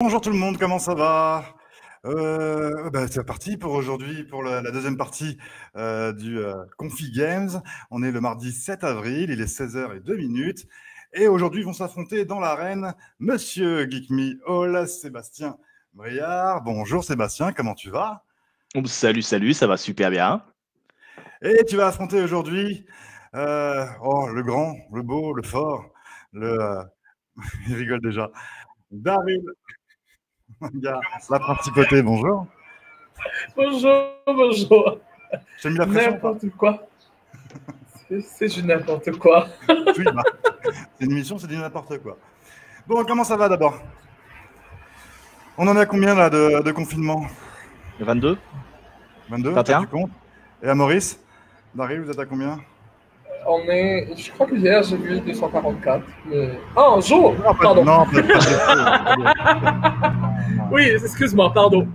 Bonjour tout le monde, comment ça va? C'est parti pour aujourd'hui, pour la deuxième partie du Confi Games. On est le mardi 7 avril, il est 16h02. Et aujourd'hui vont s'affronter dans l'arène Monsieur Geek Me All, Sébastien Briard. Bonjour Sébastien, comment tu vas? Salut, ça va super bien. Et tu vas affronter aujourd'hui le grand, le beau, le fort, il rigole déjà, Daryl. Il y a la principauté, bonjour. Bonjour. J'ai mis la pression. N'importe quoi. C'est du n'importe quoi. Oui, c'est une émission, c'est du n'importe quoi. Bon, comment ça va d'abord? On en est à combien là de confinement? 22. 22, 21. tu comptes? Et à Maurice? Daryl, vous êtes à combien? Je crois que hier j'ai vu 244. Mais... Oh, un jour! Pardon. Non, Oui, excuse-moi, pardon.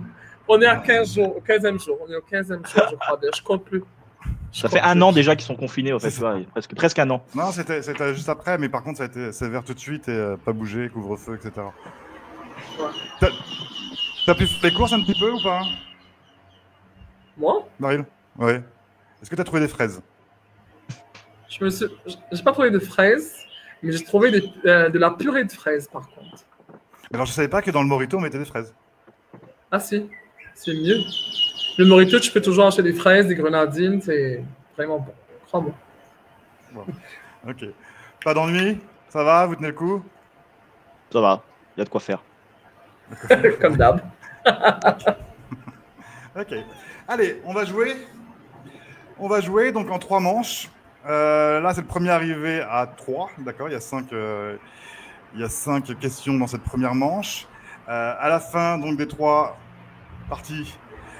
On est à 15 jours, au 15e jour. On est au 15e jour, je crois bien. Je compte plus. Ça fait un an déjà qu'ils sont confinés, en fait. Presque un an. Non, c'était juste après, mais par contre, ça a été sévère tout de suite et pas bouger, couvre-feu, etc. Ouais. T'as pu faire tes courses un petit peu ou pas? Moi? Daryl? Oui. Est-ce que t'as trouvé des fraises? J'ai pas trouvé de fraises, mais j'ai trouvé de la purée de fraises, par contre. Alors, je savais pas que dans le Morito, on mettait des fraises. Ah si, c'est mieux. Le Morito, tu peux toujours acheter des fraises, des grenadines, c'est vraiment bon. Crois-moi. Bon. Ok. Pas d'ennui? Ça va? Vous tenez le coup? Ça va, il y a de quoi faire. Comme d'hab. Ok. Allez, on va jouer. On va jouer donc en 3 manches. Là, c'est le premier arrivé à 3. D'accord, il y a 5 questions dans cette première manche. À la fin donc, des 3 parties,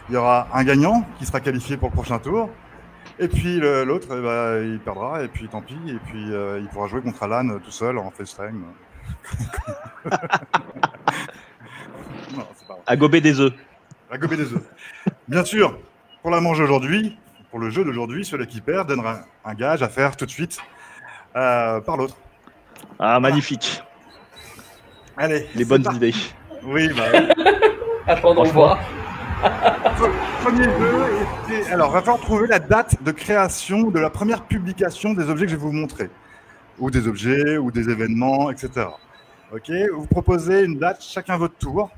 il y aura un gagnant qui sera qualifié pour le prochain tour. Et puis l'autre, il perdra, et puis tant pis. Et puis il pourra jouer contre Alan tout seul en FaceTime. Non, c'est pas vrai. À gober des œufs. À gober des œufs. Bien sûr, pour la manche d'aujourd'hui, pour le jeu d'aujourd'hui, celui qui perd donnera un gage à faire tout de suite par l'autre. Ah, magnifique. Allez. Les bonnes idées. Oui, Attends, on voit. Premier jeu. Alors, il va falloir trouver la date de création de la première publication des objets que je vais vous montrer. Ou des objets, ou des événements, etc. Ok, vous proposez une date, chacun votre tour.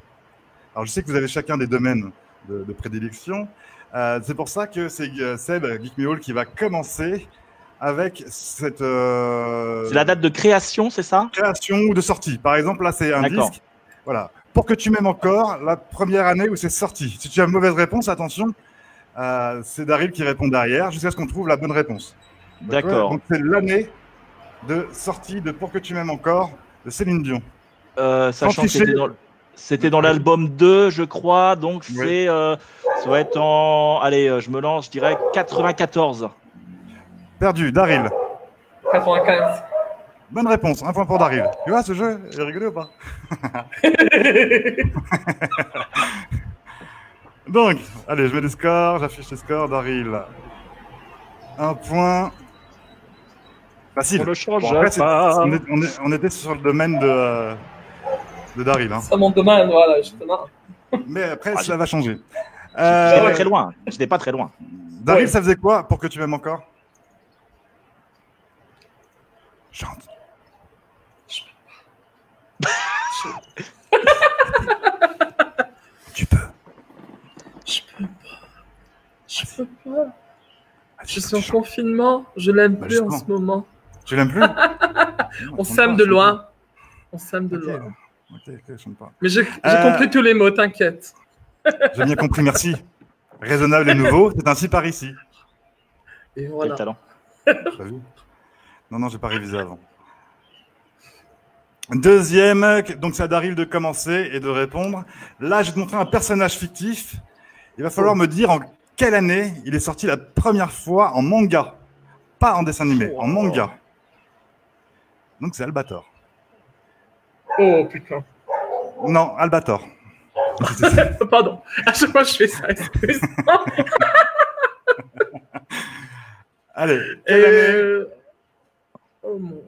Alors, je sais que vous avez chacun des domaines de prédilection. C'est pour ça que c'est Seb, Geek Me All, qui va commencer avec cette... C'est la date de création, c'est ça? Création ou de sortie. Par exemple, là, c'est un disque. Voilà. Pour que tu m'aimes encore, la première année où c'est sorti. Si tu as une mauvaise réponse, attention, c'est Daryl qui répond derrière jusqu'à ce qu'on trouve la bonne réponse. D'accord. Donc, c'est l'année de sortie de Pour que tu m'aimes encore de Céline Dion. Sachant que c'était dans l'album 2, je crois. Donc, c'est... ça va être en... Allez, je me lance, je dirais 94. Perdu. Daryl. 95. Bonne réponse. 1 point pour Daryl. Tu vois, ce jeu, il est rigolo ou pas? Donc, allez, je mets les scores. J'affiche les scores. Daryl. 1 point. Facile. On le change pas. On était sur le domaine de Daryl. Hein. C'est mon domaine, voilà, justement. Mais après, ça va changer. J'étais pas très loin. J'étais pas très loin. Daryl, ça faisait quoi Pour que tu m'aimes encore? Chante. Tu peux. Je peux pas. Je peux pas. Je suis en confinement. Je l'aime plus en ce moment. Tu l'aimes plus? On s'aime de loin. On s'aime de loin. Ok, je chante pas. Mais j'ai compris tous les mots, t'inquiète. J'ai bien compris, merci. Raisonnable et nouveau, c'est ainsi par ici. Et voilà. Quel talent. T'as vu? Non, j'ai pas révisé avant. Deuxième, donc c'est à Daryl de commencer et de répondre. Là, je vais te montrer un personnage fictif. Il va falloir me dire en quelle année il est sorti la première fois en manga. Pas en dessin animé, en manga. Donc c'est Albator. Oh putain. Non, Albator. Pardon, à chaque fois je fais ça, excuse-moi. Allez. Oh mon...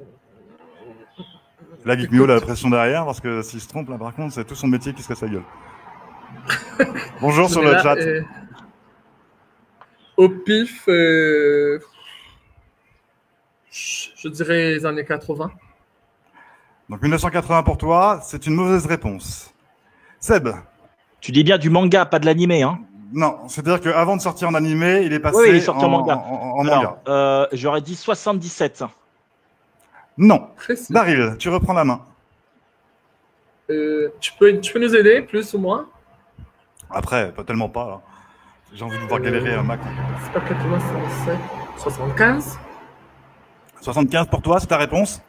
Là, Geekmio, il a la pression derrière, parce que s'il se trompe, là, par contre, c'est tout son métier qui se casse la gueule. Bonjour sur le là, chat. Au pif, je dirais les années 80. Donc 1980 pour toi, c'est une mauvaise réponse. Seb. Tu dis bien du manga, pas de l'animé, hein? Non, c'est-à-dire qu'avant de sortir en animé, il est passé Oui, il est sorti en manga. En manga. J'aurais dit 77. Non. Précis. Daryl, tu reprends la main. Tu peux nous aider, plus ou moins? Après, pas tellement pas. Là. J'ai envie de vous voir galérer un Mac. C'est pas 80, 67, 75? 75 pour toi, c'est ta réponse?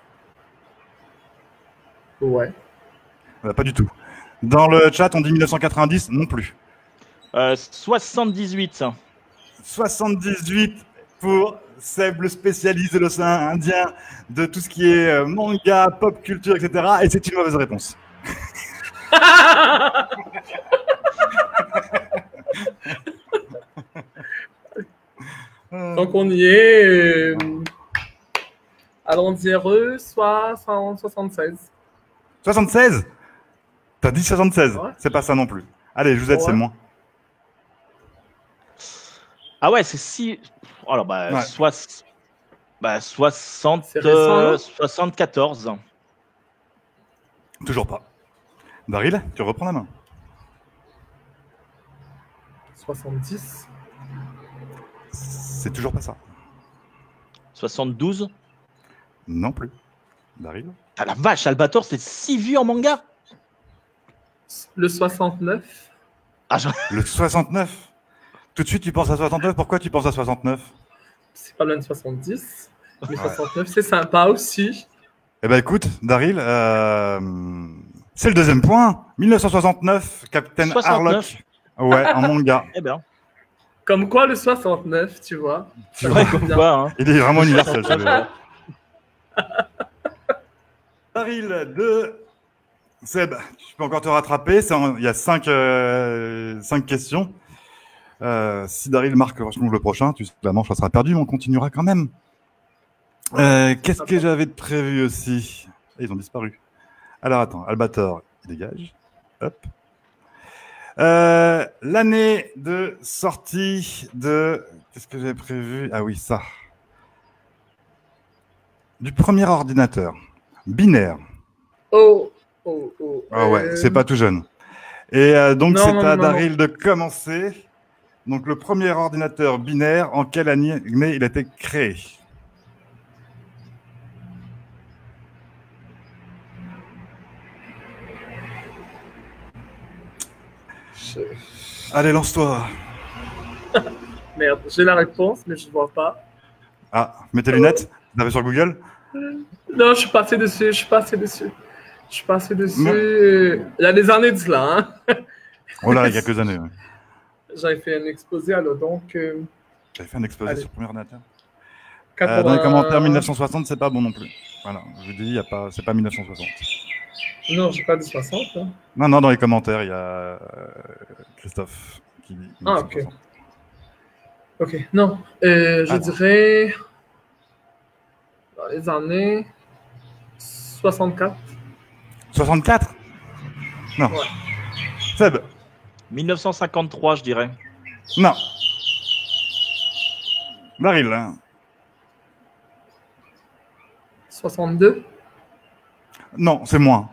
Ouais. Pas du tout. Dans le chat, on dit 1990, non plus. 78. 78 pour Seb, le spécialiste de l'océan Indien, de tout ce qui est manga, pop culture, etc. Et c'est une mauvaise réponse. Donc on y est. Allons dire 76. 76? T'as dit 76? Ouais. C'est pas ça non plus. Allez, je vous aide, Ouais. c'est moins. Ah ouais, c'est si. Alors, Ouais. 60, C'est récent, 74. Toujours pas. Daryl, tu reprends la main. 70. C'est toujours pas ça. 72. Non plus. Daryl? Ah la vache, Albator, c'est si vieux en manga. Le 69. Ah, Le 69? Tout de suite, tu penses à 69. Pourquoi tu penses à 69? C'est pas loin de 70. Mais 69, c'est sympa aussi. Eh ben écoute, Daryl, c'est le deuxième point. 1969, Captain 69. Harlock. Ouais, en manga. eh bien. Comme quoi le 69, tu vois. Tu Ça vois, va Comme bien. quoi, hein. il est vraiment universel, celui-là. Daryl, 2. Seb, tu peux encore te rattraper. Il y a 5 questions. Si Daryl marque le prochain, la manche sera perdue, mais on continuera quand même. Qu'est-ce que j'avais prévu aussi? Ils ont disparu. Alors attends, Albator, il dégage. Hop. L'année de sortie de... Qu'est-ce que j'avais prévu? Ah oui, ça. Du premier ordinateur. Binaire. Oh. Ah ouais, c'est pas tout jeune. Et donc Non, c'est non, à non, Daryl de commencer. Donc le premier ordinateur binaire, en quelle année il a été créé? Allez, lance-toi. Merde, j'ai la réponse, mais je ne vois pas. Ah, mets tes lunettes. Vous avez sur Google? Non, je suis passé dessus. Non. Il y a des années de cela. Hein. Oh là, il y a quelques années. Ouais. J'avais fait un exposé, alors donc... J'avais fait un exposé Allez. sur le premier ordinateur. 80... Dans les commentaires, 1960, c'est pas bon non plus. Voilà, je vous dis, c'est pas 1960. Non, j'ai pas dit 60. Hein. Non, dans les commentaires, il y a Christophe qui dit 1960. Ok, non. Je dirais... Dans les années... 64. 64? Non. Ouais. Seb? 1953, je dirais. Non. Daryl, hein. 62. Non, c'est moins.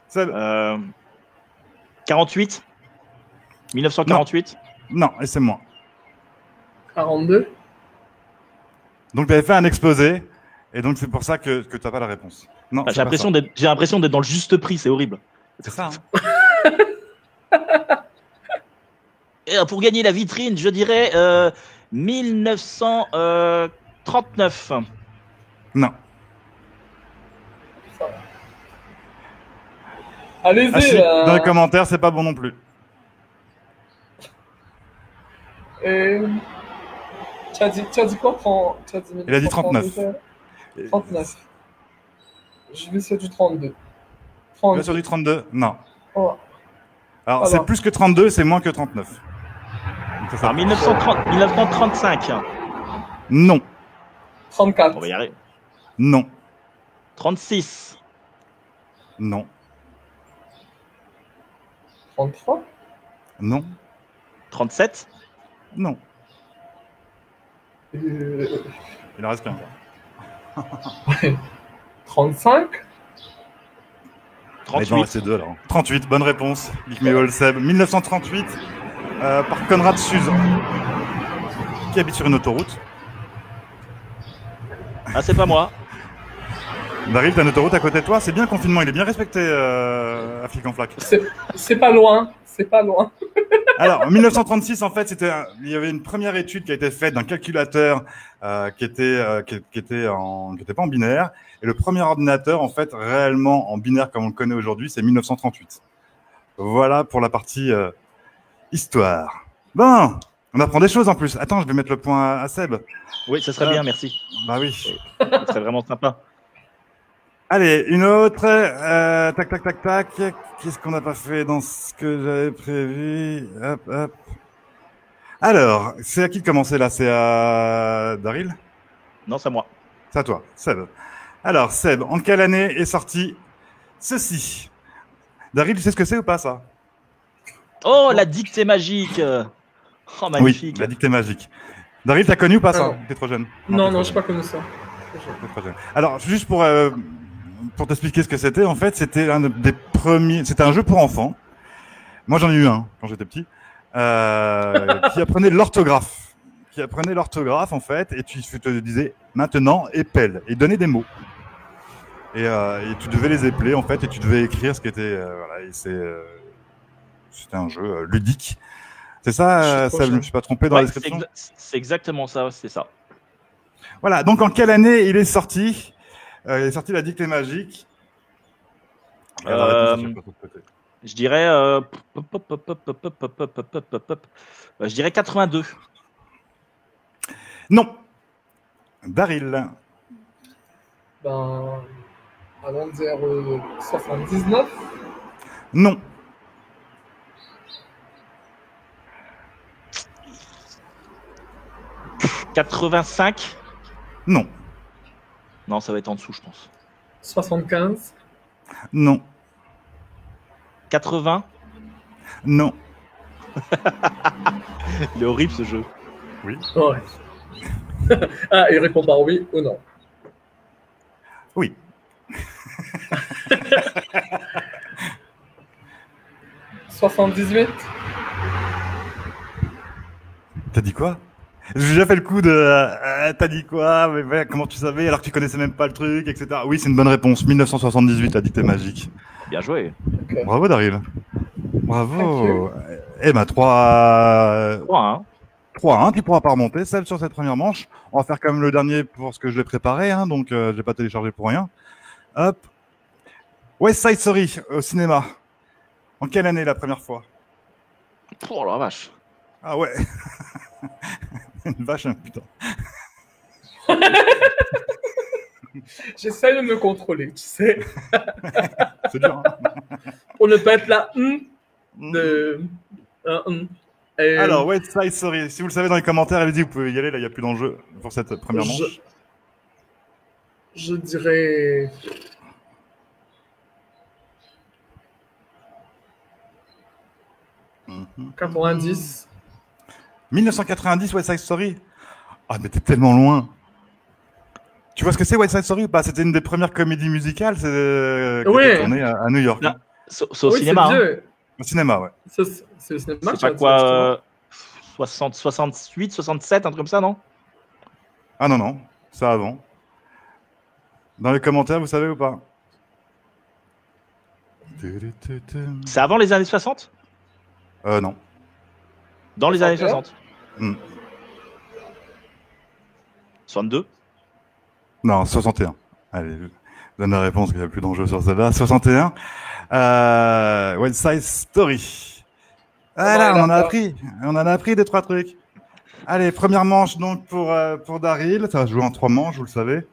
Seb? 48. 1948. Non, et c'est moins. 42. Donc, tu avais fait un exposé, et donc c'est pour ça que tu n'as pas la réponse. Non, J'ai l'impression d'être dans le juste prix, c'est horrible. c'est ça. Hein. Et pour gagner la vitrine, je dirais 1939. Non. Allez-y. Ah, si, dans les commentaires, c'est pas bon non plus. Tu as dit quoi? Il a dit 39. 39. Je vais sur du 32. Tu 32. vas sur du 32? Non. Oh. Alors, c'est plus que 32, c'est moins que 39. Donc, c'est ça. Alors 1935. Non. 34. On va y arriver. Non. 36. Non. 33. Non. 37. Non. Il en reste qu'un. 35. 38. Il en restait deux alors. 38, bonne réponse. Geek Me All Seb. 1938, par Conrad Suze, qui habite sur une autoroute. Ah, c'est pas moi. Daryl, t'as une autoroute à côté de toi. C'est bien le confinement, il est bien respecté à Flic en Flac. C'est pas loin. C'est pas loin. Alors, en 1936, en fait, il y avait une première étude qui a été faite d'un calculateur qui était pas en binaire. Et le premier ordinateur, en fait, réellement en binaire comme on le connaît aujourd'hui, c'est 1938. Voilà pour la partie histoire. Bon, on apprend des choses en plus. Attends, je vais mettre le point à Seb. Oui, ça serait bien, merci. Bah oui. Ça serait vraiment sympa. Allez, une autre. Tac, tac, tac, tac. Qu'est-ce qu'on n'a pas fait dans ce que j'avais prévu? Hop, hop. Alors, c'est à qui de commencer là? C'est à Daryl? Non, c'est à moi. C'est à toi, Seb. Alors, Seb, en quelle année est sorti ceci? Daryl, tu sais ce que c'est ou pas ça? Oh, la dictée magique. Oh, magnifique. Oui, la dictée magique. Daryl, t'as connu ou pas ça? T'es trop jeune. Non, je n'ai pas connu ça. T'es trop jeune. Alors, juste pour t'expliquer ce que c'était, en fait, c'était un des premiers. C'était un jeu pour enfants. Moi, j'en ai eu un quand j'étais petit, qui apprenait l'orthographe. Qui apprenait l'orthographe, en fait, et tu te disais maintenant épelle et donnait des mots. Et tu devais les épeler, en fait, et tu devais écrire ce qui était. Voilà, et c'était un jeu ludique. C'est ça, je ne me suis pas trompé dans la description. C'est exactement ça, c'est ça. Voilà, donc en quelle année il est sorti? Il est sorti la dictée magique. Je dirais, je dirais 82. Non. Daryl. Ben, allons dire 79. Non. « 85. Non. Non, ça va être en dessous, je pense. 75. Non. 80. Non. Il est horrible ce jeu. Oui. Ouais. Ah, il répond par oui ou non. Oui. 78. T'as dit quoi? J'ai déjà fait le coup de t'as dit quoi? Mais comment tu savais alors que tu connaissais même pas le truc, etc. Oui, c'est une bonne réponse. 1978, la dictée magique. Bien joué. Okay. Bravo Daryl. Bravo. Eh ben 3-1. 3-1, tu pourras pas remonter, celle sur cette première manche. On va faire comme le dernier pour ce que je l'ai préparé, hein, donc je l'ai pas téléchargé pour rien. Hop. West Side Story au cinéma. En quelle année la première fois? Oh la vache. Ah ouais. Une vache, hein, putain. J'essaie de me contrôler, tu sais. C'est dur, hein. Pour ne pas être là. Alors, West Side Story, si vous le savez dans les commentaires, allez-y, vous pouvez y aller, là, il n'y a plus d'enjeu pour cette première manche. Je dirais... Mm-hmm. 90. 1990, West Side Story? Ah, mais t'es tellement loin. Tu vois ce que c'est West Side Story ou pas? C'était une des premières comédies musicales qui était tournée à New York. Hein. C'est au cinéma. Hein. Au cinéma, ouais. C'est au cinéma. C'est pas quoi 60, 68, 67, un truc comme ça, non? Ah non, non, ça avant. Dans les commentaires, vous savez ou pas? C'est avant les années 60? Non. Dans les années 60. 62? Non, 61. Allez, je donne la réponse, il n'y a plus d'enjeu sur celle-là. 61. West Side Story. Voilà, on en a appris 2-3 trucs. Allez, première manche donc pour Daryl. Ça va se jouer en 3 manches, vous le savez.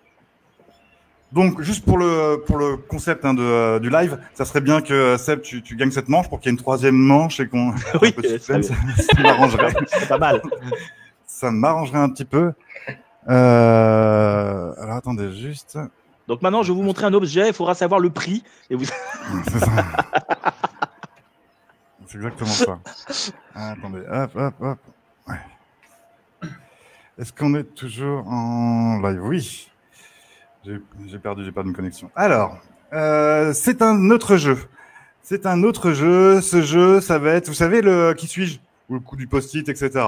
Donc, juste pour le concept du live, ça serait bien que Seb, tu gagnes cette manche pour qu'il y ait une 3e manche et qu'on... Oui, ça m'arrangerait. C'est pas mal. Ça m'arrangerait un petit peu. Alors, attendez juste... Donc maintenant, je vais vous montrer un objet, il faudra savoir le prix. Et vous... C'est ça. C'est exactement ça. Ah, attendez, hop. Ouais. Est-ce qu'on est toujours en live? Oui. J'ai pas de connexion. Alors, c'est un autre jeu. C'est un autre jeu. Ce jeu, ça va être, vous savez, le qui suis-je? Ou le coup du post-it, etc.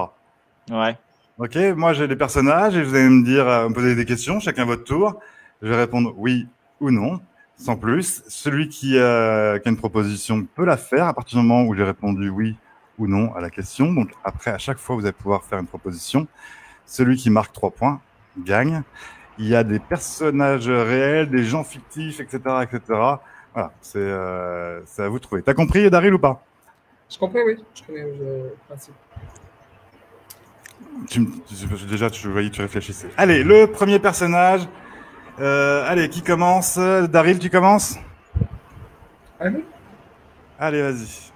Ouais. Ok, moi j'ai des personnages et vous allez me dire, me poser des questions, chacun votre tour. Je vais répondre oui ou non, sans plus. Celui qui a une proposition peut la faire à partir du moment où j'ai répondu oui ou non à la question. Donc après, à chaque fois, vous allez pouvoir faire une proposition. Celui qui marque 3 points gagne. Il y a des personnages réels, des gens fictifs, etc., etc. Voilà, c'est à vous de trouver. T'as compris, Daryl, ou pas? Je comprends, oui. Je connais le principe. Déjà, tu voyais, tu réfléchissais. Allez, le premier personnage. Allez, qui commence? Daryl, tu commences? Allez. Allez, vas-y.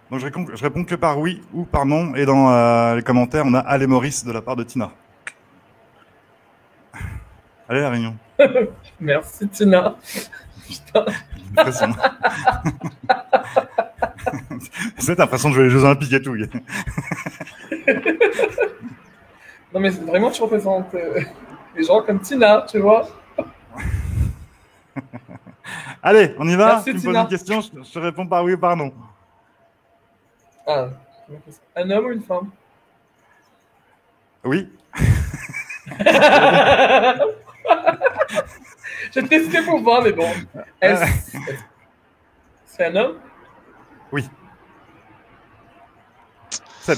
Donc, je réponds que par oui ou par non. Et dans les commentaires, on a Allez Maurice de la part de Tina. Allez, la réunion. Merci, Tina. Putain. C'est l'impression de jouer les Jeux Olympiques et tout. Non, mais vraiment, tu représentes les gens comme Tina, tu vois. Allez, on y va. Merci, tu me Tina. poses une question, je te réponds par oui ou par non. Ah, un homme ou une femme? Oui. J'ai testé pour voir, mais bon. C'est un homme? Oui. Seb.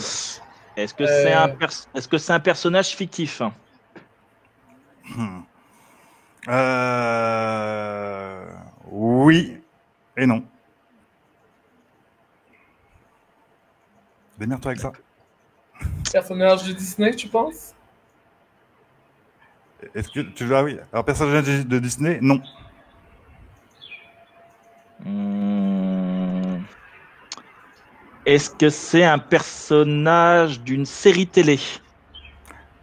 Est-ce que c'est un personnage fictif? Oui et non. Démerde-toi avec ça. Personnage de Disney, tu penses? Est-ce que tu veux... Ah oui. Alors, personnage de Disney, non. Est-ce que c'est un personnage d'une série télé?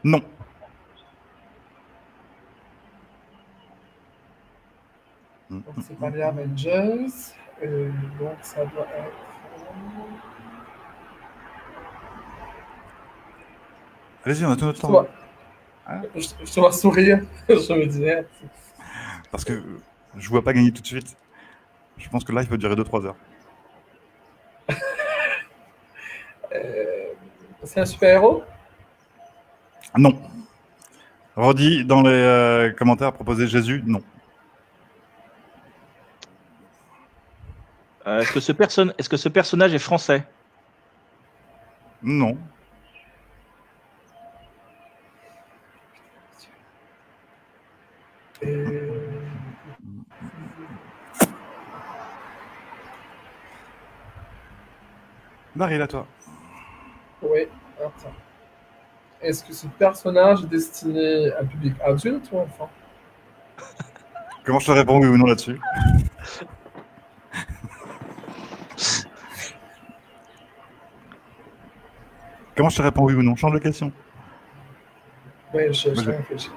Non. Donc, c'est pas les Avengers. Donc, ça doit être... Allez-y, on a tout notre temps. Je te vois sourire, je me disais. Parce que je ne vois pas gagner tout de suite. Je pense que le live peut durer 2-3 heures. C'est un super-héros? Non. Redis dans les commentaires, proposer Jésus, non. Est-ce que ce personnage est français? Non. Daryl, à toi. Oui, attends. Est-ce que ce personnage est destiné à un public adulte ou enfant? Comment je te réponds oui ou non là-dessus? Comment je te réponds oui ou non? Change de question. Oui, je réfléchis.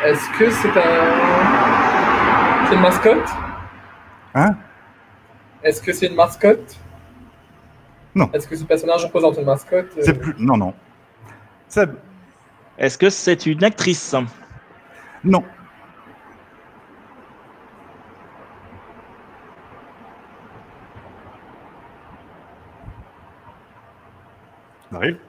Est-ce que c'est une mascotte? Hein? Est-ce que c'est une mascotte? Non. Est-ce que ce personnage représente une mascotte? C'est plus... Non, non. Seb? Est-ce que c'est une actrice? Non. Daryl?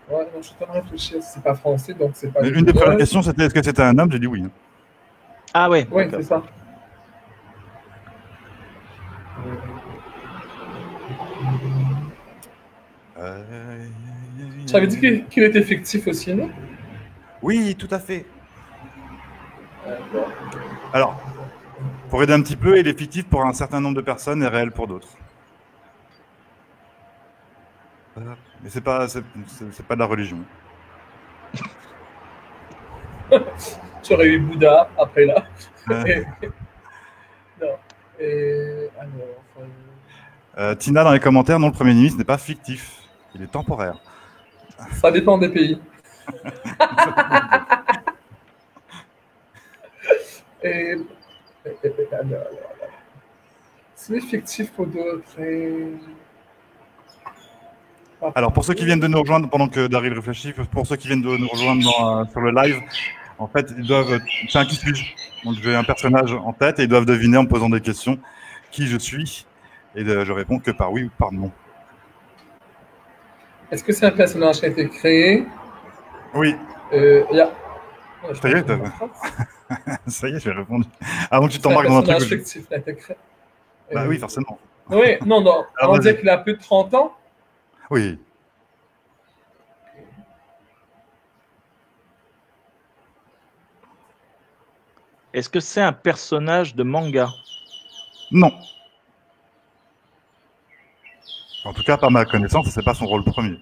Ouais, non, je suis en train de réfléchir. C'est pas français, donc c'est pas... Une des premières questions, c'était est-ce que c'était un homme? J'ai dit oui. Ah ouais. Oui, c'est ça. Tu avais dit qu'il était fictif aussi, non? Oui, tout à fait. Alors, pour aider un petit peu, il est fictif pour un certain nombre de personnes et réel pour d'autres. Mais c'est pas de la religion. Tu aurais eu Bouddha après là. Non. Alors, Tina dans les commentaires, non, le Premier ministre n'est pas fictif. Il est temporaire. Ça dépend des pays. Et... C'est fictif pour d'autres. Alors, pour ceux qui viennent de nous rejoindre, pendant que Daryl réfléchit, pour ceux qui viennent de nous rejoindre sur le live, en fait, ils doivent. C'est un qui suis-je. Donc, j'ai un personnage en tête et ils doivent deviner en me posant des questions qui je suis. Et je réponds que par oui ou par non. Est-ce que c'est un personnage qui a été créé? Oui. Yeah. Ça y est, ça y est, j'ai répondu. Avant que tu t'embarques dans un truc. Un personnage fictif qui a été créé. Bah oui, forcément. Oui, non. Alors, on dit qu'il a plus de 30 ans? Oui. Est-ce que c'est un personnage de manga? Non. En tout cas, par ma connaissance, c'est pas son rôle premier.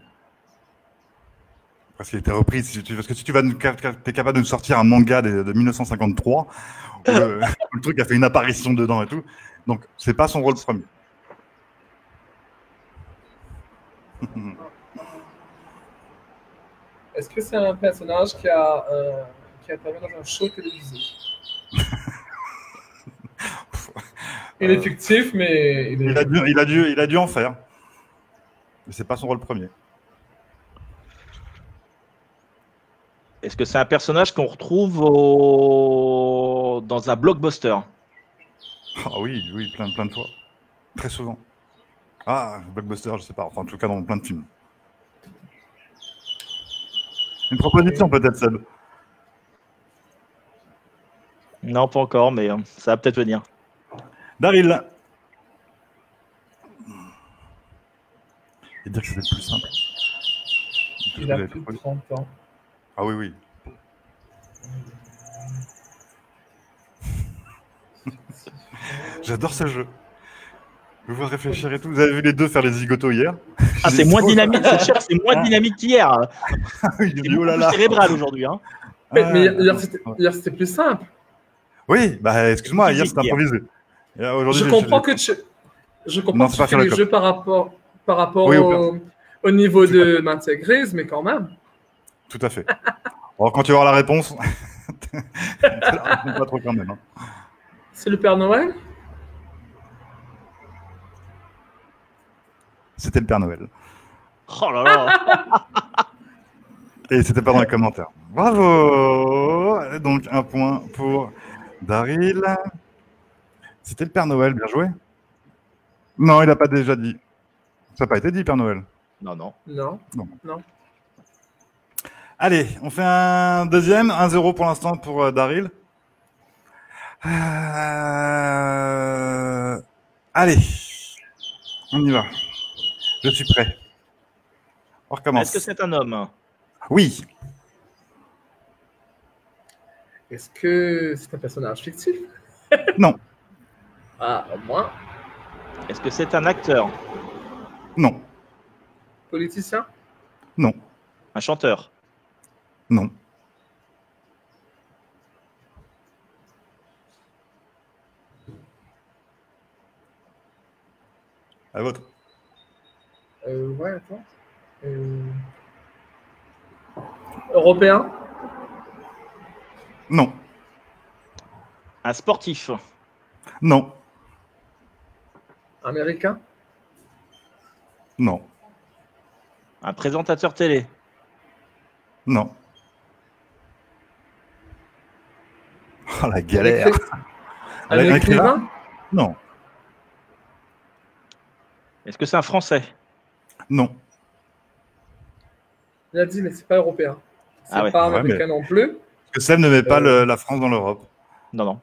Parce qu'il était repris. Parce que si tu es capable de nous sortir un manga de 1953, où le truc a fait une apparition dedans et tout, donc c'est pas son rôle premier. Est-ce que c'est un personnage qui a apparu dans un show télévisé? Il est fictif, mais il a dû en faire. Mais c'est pas son rôle premier. Est-ce que c'est un personnage qu'on retrouve dans un blockbuster? Ah oui, plein de fois. Très souvent. Ah, blockbuster, je sais pas. Enfin, en tout cas, dans plein de films. Une proposition peut-être, Seb? Non, pas encore, mais ça va peut-être venir. Daryl. Et dire que c'était plus simple. Il a plus de 30 ans. Ah oui. J'adore ce jeu. Je vous réfléchir et tout. Vous avez vu les deux faire les zigotos hier? Ah, c'est moins dynamique, c'est moins dynamique qu'hier. Oui, c'est beaucoup plus cérébral aujourd'hui. Hein. Mais hier, c'était plus simple. Oui, bah excuse-moi, hier c'était improvisé. Je comprends que tu fais les jeux par rapport oui, au niveau de matière grise, mais quand même. Tout à fait. Alors, quand tu auras la réponse, pas trop quand même. Hein. C'est le Père Noël? C'était le Père Noël. Oh là là. Et c'était pas dans les commentaires. Bravo. Donc, un point pour Daryl. C'était le Père Noël, bien joué. Non, il n'a pas déjà dit. Ça n'a pas été dit, Père Noël. Non. Allez, on fait un deuxième. 1-0 pour l'instant pour Daryl. Allez, on y va. Je suis prêt. On recommence. Est-ce que c'est un homme? Oui. Est-ce que c'est un personnage fictif? Non. Ah, au moins. Est-ce que c'est un acteur? Non. Politicien? Non. Un chanteur? Non. À votre. Ouais, attends. Européen? Non. Un sportif? Non. Américain? Non. Un présentateur télé? Non. Oh la galère. Un écrivain? Non. Est-ce que c'est un Français? Non. Il a dit, mais c'est pas européen. C'est ouais. pas américain non plus. Parce que Seb ne met pas la France dans l'Europe. Non.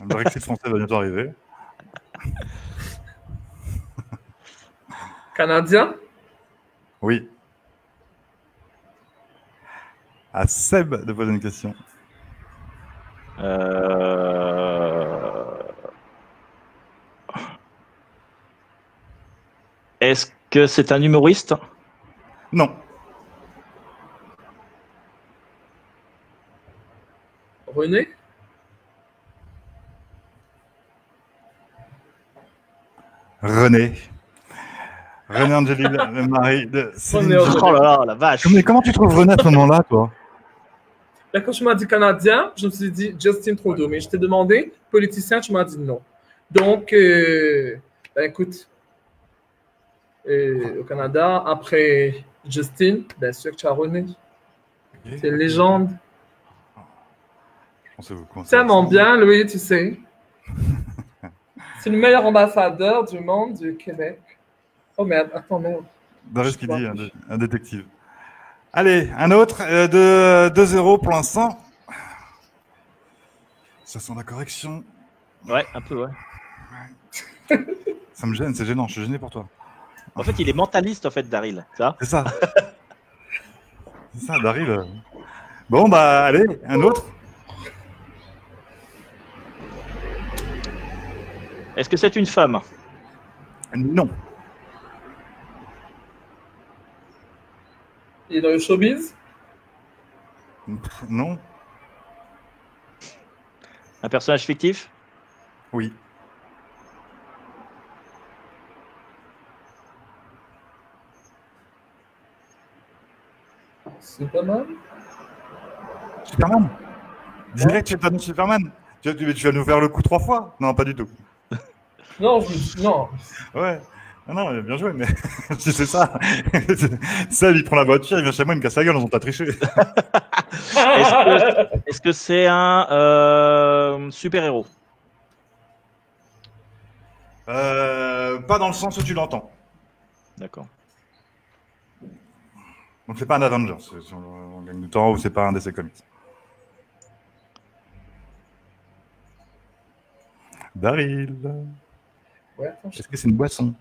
Le Brexit français va bientôt arriver. Canadien? Oui. À Seb de poser une question. Est-ce que c'est un humoriste? Non. René? René Angélil, le mari de Céline. Oh là là, la vache. Mais comment tu trouves René à ce moment-là, toi? Là, quand tu m'as dit Canadien, je me suis dit Justin Trudeau. Mais je t'ai demandé politicien, tu m'as dit non. Donc, écoute, au Canada, après Justin, bien sûr que tu as René. C'est une légende. Tellement bien, lui, tu sais. C'est le meilleur ambassadeur du monde du Québec. Oh merde, attends, merde. Dans ce qu'il dit, un détective. Allez, un autre de 2-0 pour l'instant. Ça sent la correction. Ouais, un peu, ouais. Ça me gêne, c'est gênant, je suis gêné pour toi. En fait, il est mentaliste, en fait, Daryl. C'est ça. C'est ça, Daryl. Bon, bah, allez, un autre. Est-ce que c'est une femme? Non. Il est dans le showbiz? Non. Un personnage fictif? Oui. Superman? Superman? Direct, tu es Superman? Tu vas nous faire le coup 3 fois? Non, pas du tout. Non, non. Ouais. Non, bien joué, mais si c'est ça. Ça, il prend la voiture, il vient chez moi, il me casse la gueule, on t'a triché. Est-ce que c'est un super-héros? Pas dans le sens où tu l'entends. D'accord. Donc c'est pas un Avenger, on gagne du temps, ou c'est pas un DC Comics. Daryl. Ouais, est-ce que c'est une boisson?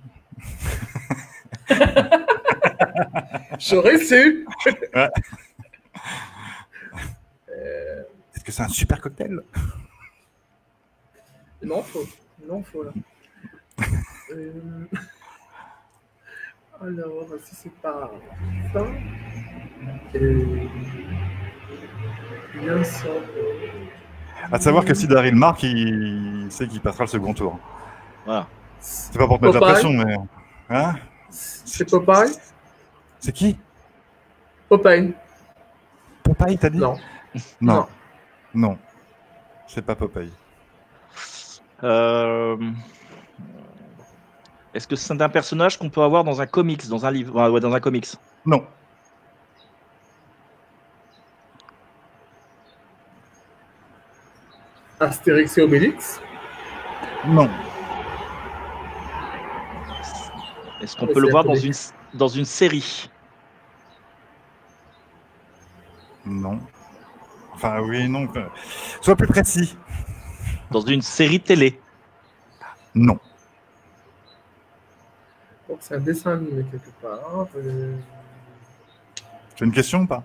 J'aurais su. Ouais. Est-ce que c'est un super cocktail? Non, faux. Non, faux, là. Alors, si c'est pas ça. Bien sûr. À savoir que si Daryl marque, il sait qu'il passera le second tour. Voilà. C'est pas pour te mettre la pression, mais. Hein? C'est Popeye? C'est qui? Popeye. Popeye, t'as dit? Non. Non. Non. C'est pas Popeye. Est-ce que c'est un personnage qu'on peut avoir dans un comics, dans un livre, ouais, dans un comics? Non. Astérix et Obélix? Non. Est-ce qu'on peut le voir dans une série? Non. Enfin, oui, non. Sois plus précis. Dans une série télé? Non. Donc, c'est un dessin animé quelque part. Tu as une question ou pas?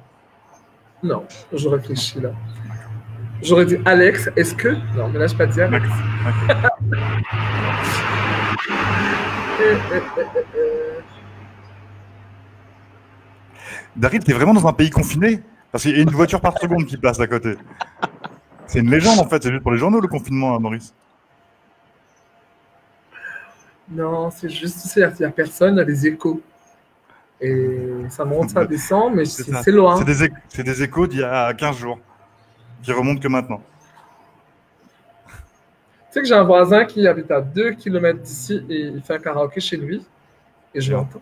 Non, je réfléchis là. J'aurais dit Alex, est-ce que... Non, mais là, je peux pas dire Alex. Daryl, t'es vraiment dans un pays confiné? Parce qu'il y a une voiture par seconde qui passe à côté. C'est une légende en fait, c'est juste pour les journaux le confinement, Maurice. Non, c'est juste, il n'y a personne, il y a des échos. Et ça monte, ça descend, mais c'est loin. C'est des échos d'il y a 15 jours, qui remontent que maintenant. Tu sais que j'ai un voisin qui habite à 2 km d'ici et il fait un karaoké chez lui, et je l'entends.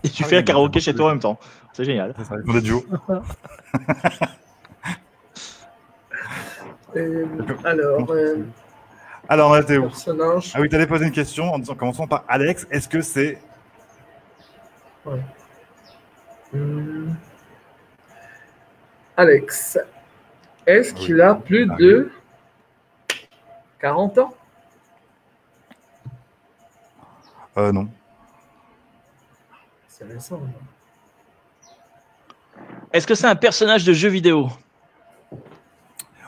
Et tu fais un karaoké chez toi en même temps. C'est génial. C'est ça, ils font des duos. Alors, on était où? Personnage. Ah oui, tu allais poser une question en disant, commençons par Alex. Est-ce que c'est... Ouais. Alex, est-ce qu'il a plus de 40 ans? Non. C'est récent. Est-ce que c'est un personnage de jeu vidéo?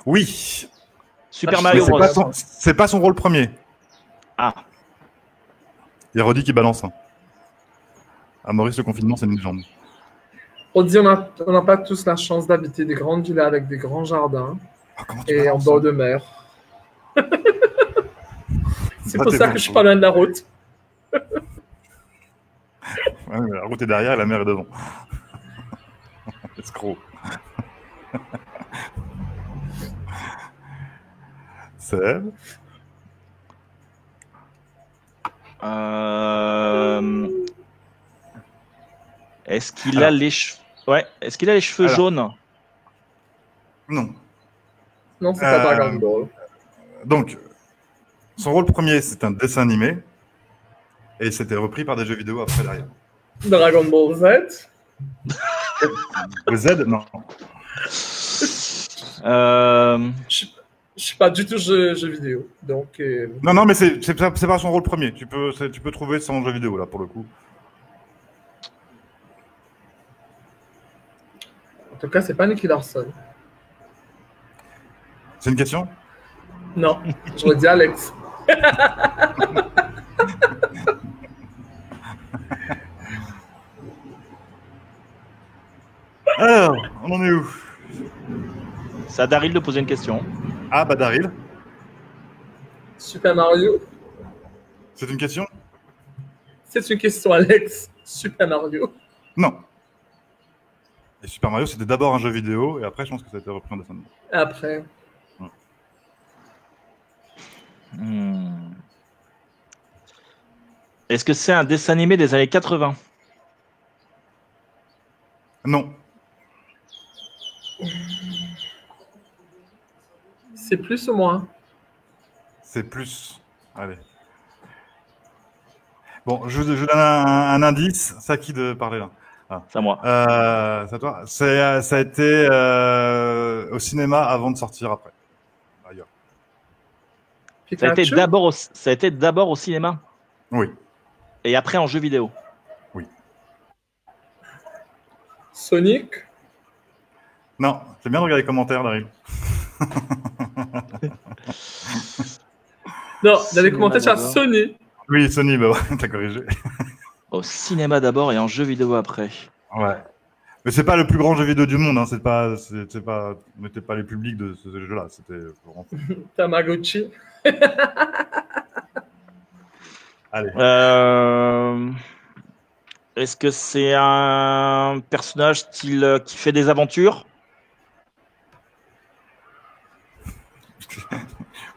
Oui. Super Mario Bros. C'est pas son rôle premier. Ah. Il y a Roddy qui balance. À Maurice, le confinement, c'est une légende. On dit on n'a pas tous la chance d'habiter des grandes villas avec des grands jardins et en bord de mer. C'est pour ça que je suis pas loin de la route. Ouais, mais la route est derrière et la mer est devant. Escroc. Seb. Est-ce qu'il a les cheveux... Ouais. Est-ce qu'il a les cheveux jaunes? Non. Non, c'est pas Dragon Ball. Donc, son rôle premier, c'est un dessin animé. Et c'était repris par des jeux vidéo après derrière. Dragon Ball Z. Le Z, non. Je suis pas du tout jeu vidéo. Donc, Non, mais c'est pas son rôle premier. Tu peux trouver son jeu vidéo, là, pour le coup. En tout cas, c'est pas Nicky Larson. C'est une question? Non, j'aurais dit Alex. Alors, on en est où? C'est à Daryl de poser une question. Ah, bah Daryl. Super Mario. C'est une question? C'est une question, Alex. Super Mario. Non. Et Super Mario, c'était d'abord un jeu vidéo, et après, je pense que ça a été repris en dessin animé. Après. Est-ce que c'est un dessin animé des années 80? Non. C'est plus ou moins? C'est plus. Allez. Bon, je donne un indice. C'est à qui de parler là? C'est à moi. C'est à toi. Ça a été au cinéma avant de sortir après. Ailleurs. Ça a été d'abord au cinéma? Oui. Et après en jeu vidéo? Oui. Sonic? Non, c'est bien de regarder les commentaires, Daryl. Non, dans les commentaires, c'est Sony. Oui, Sony, bah ouais, t'as corrigé. Au cinéma d'abord et en jeu vidéo après. Ouais. Mais c'est pas le plus grand jeu vidéo du monde, hein. On n'était pas les publics de ce jeu-là. C'était vraiment... Tamagotchi. Allez. Est-ce que c'est un personnage qui fait des aventures?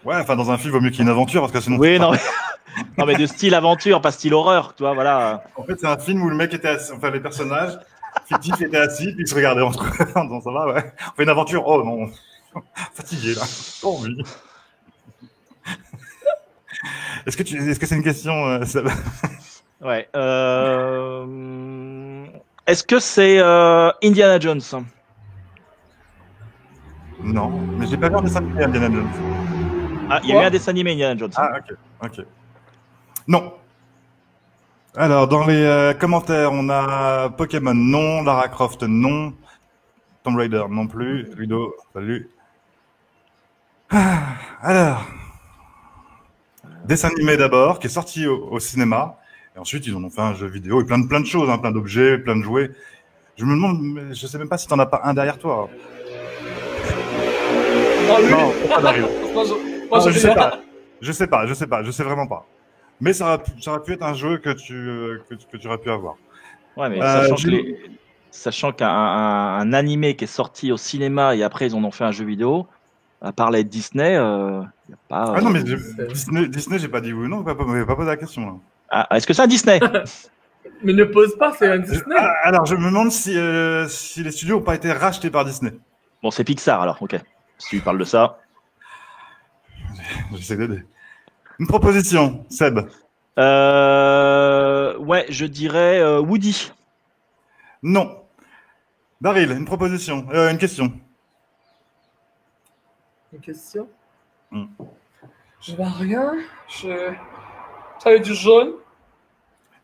Ouais, enfin dans un film, il vaut mieux qu'il y ait une aventure parce que sinon. Oui, non. Non, mais de style aventure, pas style horreur, tu vois, voilà. En fait, c'est un film où le mec était assis, enfin les personnages fictifs étaient assis, puis ils se regardaient entre eux en disant ça va, ouais. On fait une aventure. Oh non, fatigué là, pas envie. Est-ce que c'est une question, Seb? Ouais. Est-ce que c'est Indiana Jones? Non, mais j'ai pas vu un dessin animé Indiana Jones. Ah, il y a eu un dessin animé Indiana Jones. Ah, ok. Non. Alors, dans les commentaires, on a Pokémon, non. Lara Croft, non. Tomb Raider, non plus. Ludo, salut. Alors, dessin animé d'abord, qui est sorti au cinéma. Et ensuite, ils en ont fait un jeu vidéo et plein de choses, hein, plein d'objets, plein de jouets. Je me demande, je sais même pas si t'en as pas un derrière toi. Oh, lui. Non, pas Daryl. Je sais vraiment pas. Mais ça aurait pu être un jeu que tu aurais pu avoir. Ouais, mais sachant qu'un animé qui est sorti au cinéma et après ils en ont fait un jeu vidéo, à part les Disney, y a pas. Ah non, mais Disney, j'ai pas dit oui ou non, pas posé la question. Là. Ah, est-ce que c'est un Disney? Mais ne pose pas, c'est un Disney. Alors, je me demande si les studios n'ont pas été rachetés par Disney. Bon, c'est Pixar alors, ok. Si tu parles de ça. J'essaie d'aider. Une proposition, Seb. Ouais, je dirais Woody. Non. Daryl, une proposition. Une question. Une question? Je vois rien. Ça a du jaune.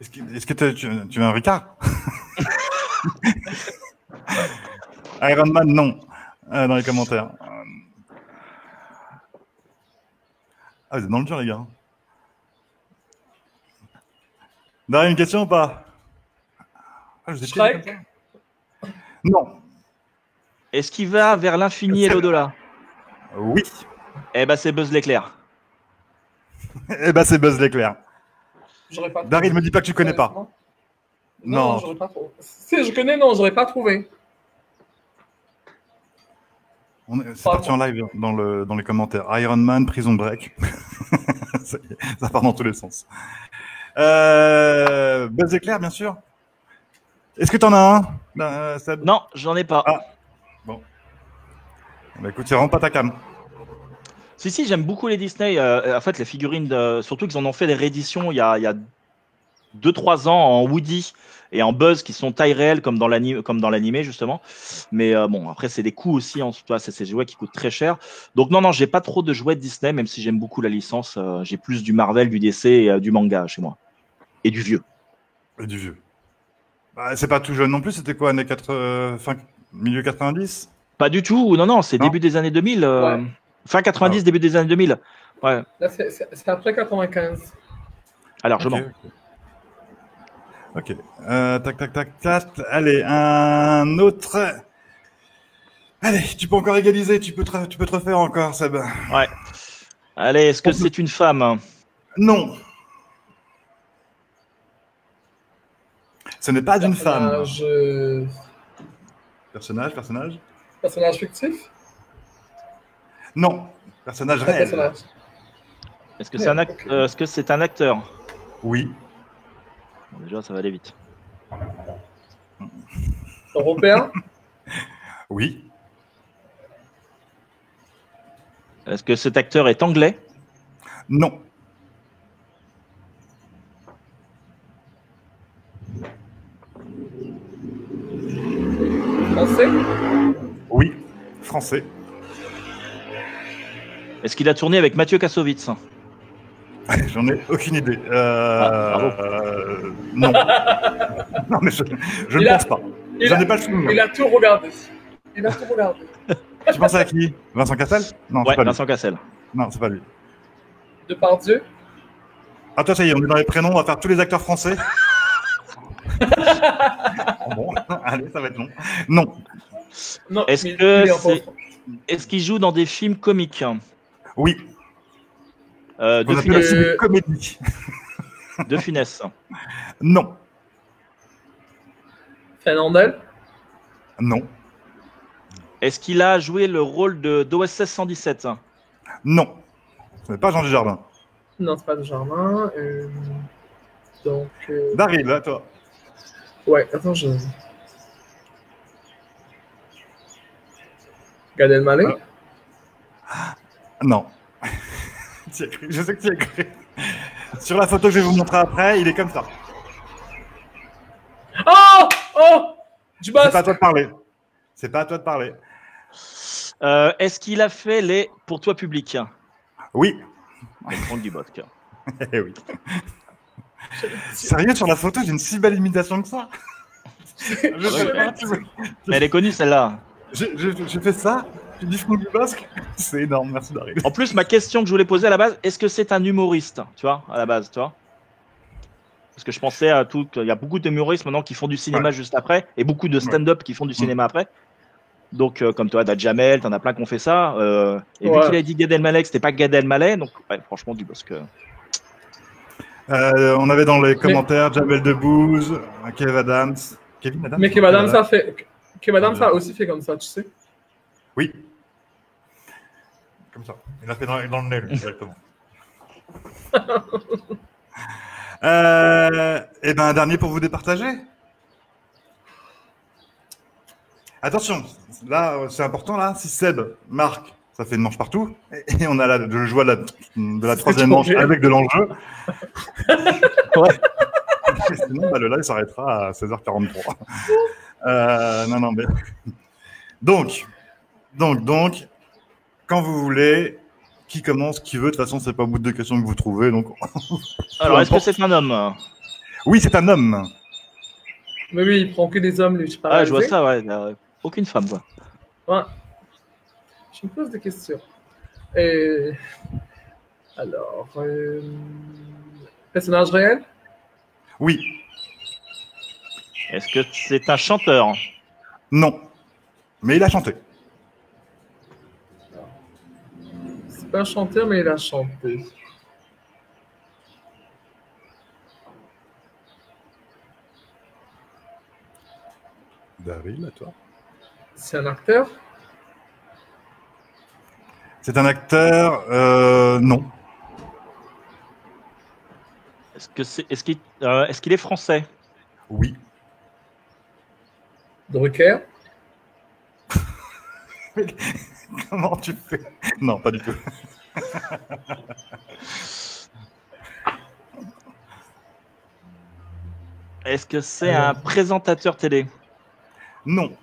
Est-ce que tu veux un Ricard? Iron Man, non. Dans les commentaires. Ah, vous êtes dans le dur, les gars. Daryl, une question ou pas? Shrek? Non. Est-ce qu'il va vers l'infini et l'au-delà? Oui. Eh ben, c'est Buzz l'éclair. Eh ben, c'est Buzz l'éclair. Pas Daryl, me dis pas que tu connais pas. Non, j'aurais pas trouvé. Si je connais, non, j'aurais pas trouvé. C'est parti en live dans les commentaires. Iron Man, Prison Break. Ça part dans tous les sens. Buzz éclair, bien sûr. Est-ce que tu en as un, Seb? Non, j'en ai pas. Ah, bon. Bah, écoute, c'est vraiment pas ta cam. Si, j'aime beaucoup les Disney. En fait, les figurines, surtout qu'ils en ont fait des rééditions il y a 2-3 ans en Woody et en Buzz qui sont taille réelle comme dans l'animé justement. Mais bon, après c'est des coûts aussi en soi, c'est ces jouets qui coûtent très cher. Donc non, j'ai pas trop de jouets de Disney, même si j'aime beaucoup la licence. J'ai plus du Marvel, du DC et du manga chez moi. Et du vieux. Et du vieux. Bah, c'est pas tout jeune non plus, c'était quoi, années 80, milieu 90? Pas du tout, non, c'est début des années 2000. Ouais. Fin 90, début des années 2000. Ouais. Là, c'est après 95. Largement. Ok. Tac. Allez, un autre. Allez, tu peux encore égaliser, tu peux te refaire encore, Seb. Ouais. Allez, est-ce que c'est une femme? Non. Ce n'est pas d'une femme. Personnage. Personnage fictif? Non. Personnage réel. Est-ce que c'est un acteur? Oui. Déjà, ça va aller vite. Européen? Oui. Est-ce que cet acteur est anglais? Non. Français? Oui. Français. Est-ce qu'il a tourné avec Mathieu Kassovitz? J'en ai aucune idée. Bravo. Non. Non, mais je ne pense pas. J'en ai pas le souvenir. Il a tout regardé. Tu penses à qui? Vincent Cassel? Non, ouais, c'est pas Vincent lui. Cassel. Non, c'est pas lui. Depardieu? Ah, toi, ça y est, on est dans les prénoms, on va faire tous les acteurs français. Bon, allez, ça va être long. Non. Est-ce qu'il joue dans des films comiques? Oui. De Funès. Comédie. De Funès. Non. Fernandel? Non. Est-ce qu'il a joué le rôle d'OSS 117? Non. Ce n'est pas Jean Dujardin. Non, c'est pas Dujardin. Donc. Daryl, là, toi. Ouais, attends, Gad Elmaleh? Non. Je sais que tu y as cru. Sur la photo que je vais vous montrer après, il est comme ça. Oh du boss. C'est pas à toi de parler. C'est pas à toi de parler. Est-ce qu'il a fait les Pour toi public? Oui. Franck Dubosc. Eh oui. Sérieux, sur la photo, j'ai une si belle imitation que ça. Mais elle est connue celle-là. J'ai fait ça. J'ai dit Franck Dubosc. C'est énorme, merci Daryl. En plus, ma question que je voulais poser à la base, est-ce que c'est un humoriste? Tu vois, à la base, tu vois? Parce que je pensais à tout. Il y a beaucoup d'humoristes maintenant qui font du cinéma juste après, et beaucoup de stand-up qui font du cinéma après. Donc, comme toi, t'as Jamel, t'en as plein qui ont fait ça. Et vu qu'il a dit Gad Elmaleh, c'était pas Gad Elmaleh, donc franchement, Dubosc. On avait dans les commentaires Jamel Debbouze, Kevin Adams. Mais Kevin Adams a aussi fait comme ça, tu sais. Oui. Comme ça. Il a fait dans le nez, lui, directement. Et ben un dernier pour vous départager. Attention, là c'est important là. Si Seb marque, ça fait une manche partout, et on a le joie de la troisième manche avec de l'enjeu. Ouais. Sinon, le live s'arrêtera à 16h43. Non, mais donc, quand vous voulez. Qui commence, qui veut. De toute façon, c'est pas au bout de 2 questions que vous trouvez. Donc... Alors, est-ce que c'est un homme? Oui, c'est un homme. Mais oui, il prend que des hommes, lui. Je vois ça, ouais. Aucune femme, quoi. Ouais. Je me pose des questions. Alors, personnage réel? Oui. Est-ce que c'est un chanteur? Non. Mais il a chanté. C'est pas un chanteur, mais il a chanté. Daryl, à toi. C'est un acteur? C'est un acteur, non. Est-ce qu'il est français? Oui. Drucker? Comment tu fais? Non, pas du tout. Est-ce que c'est un présentateur télé? Non.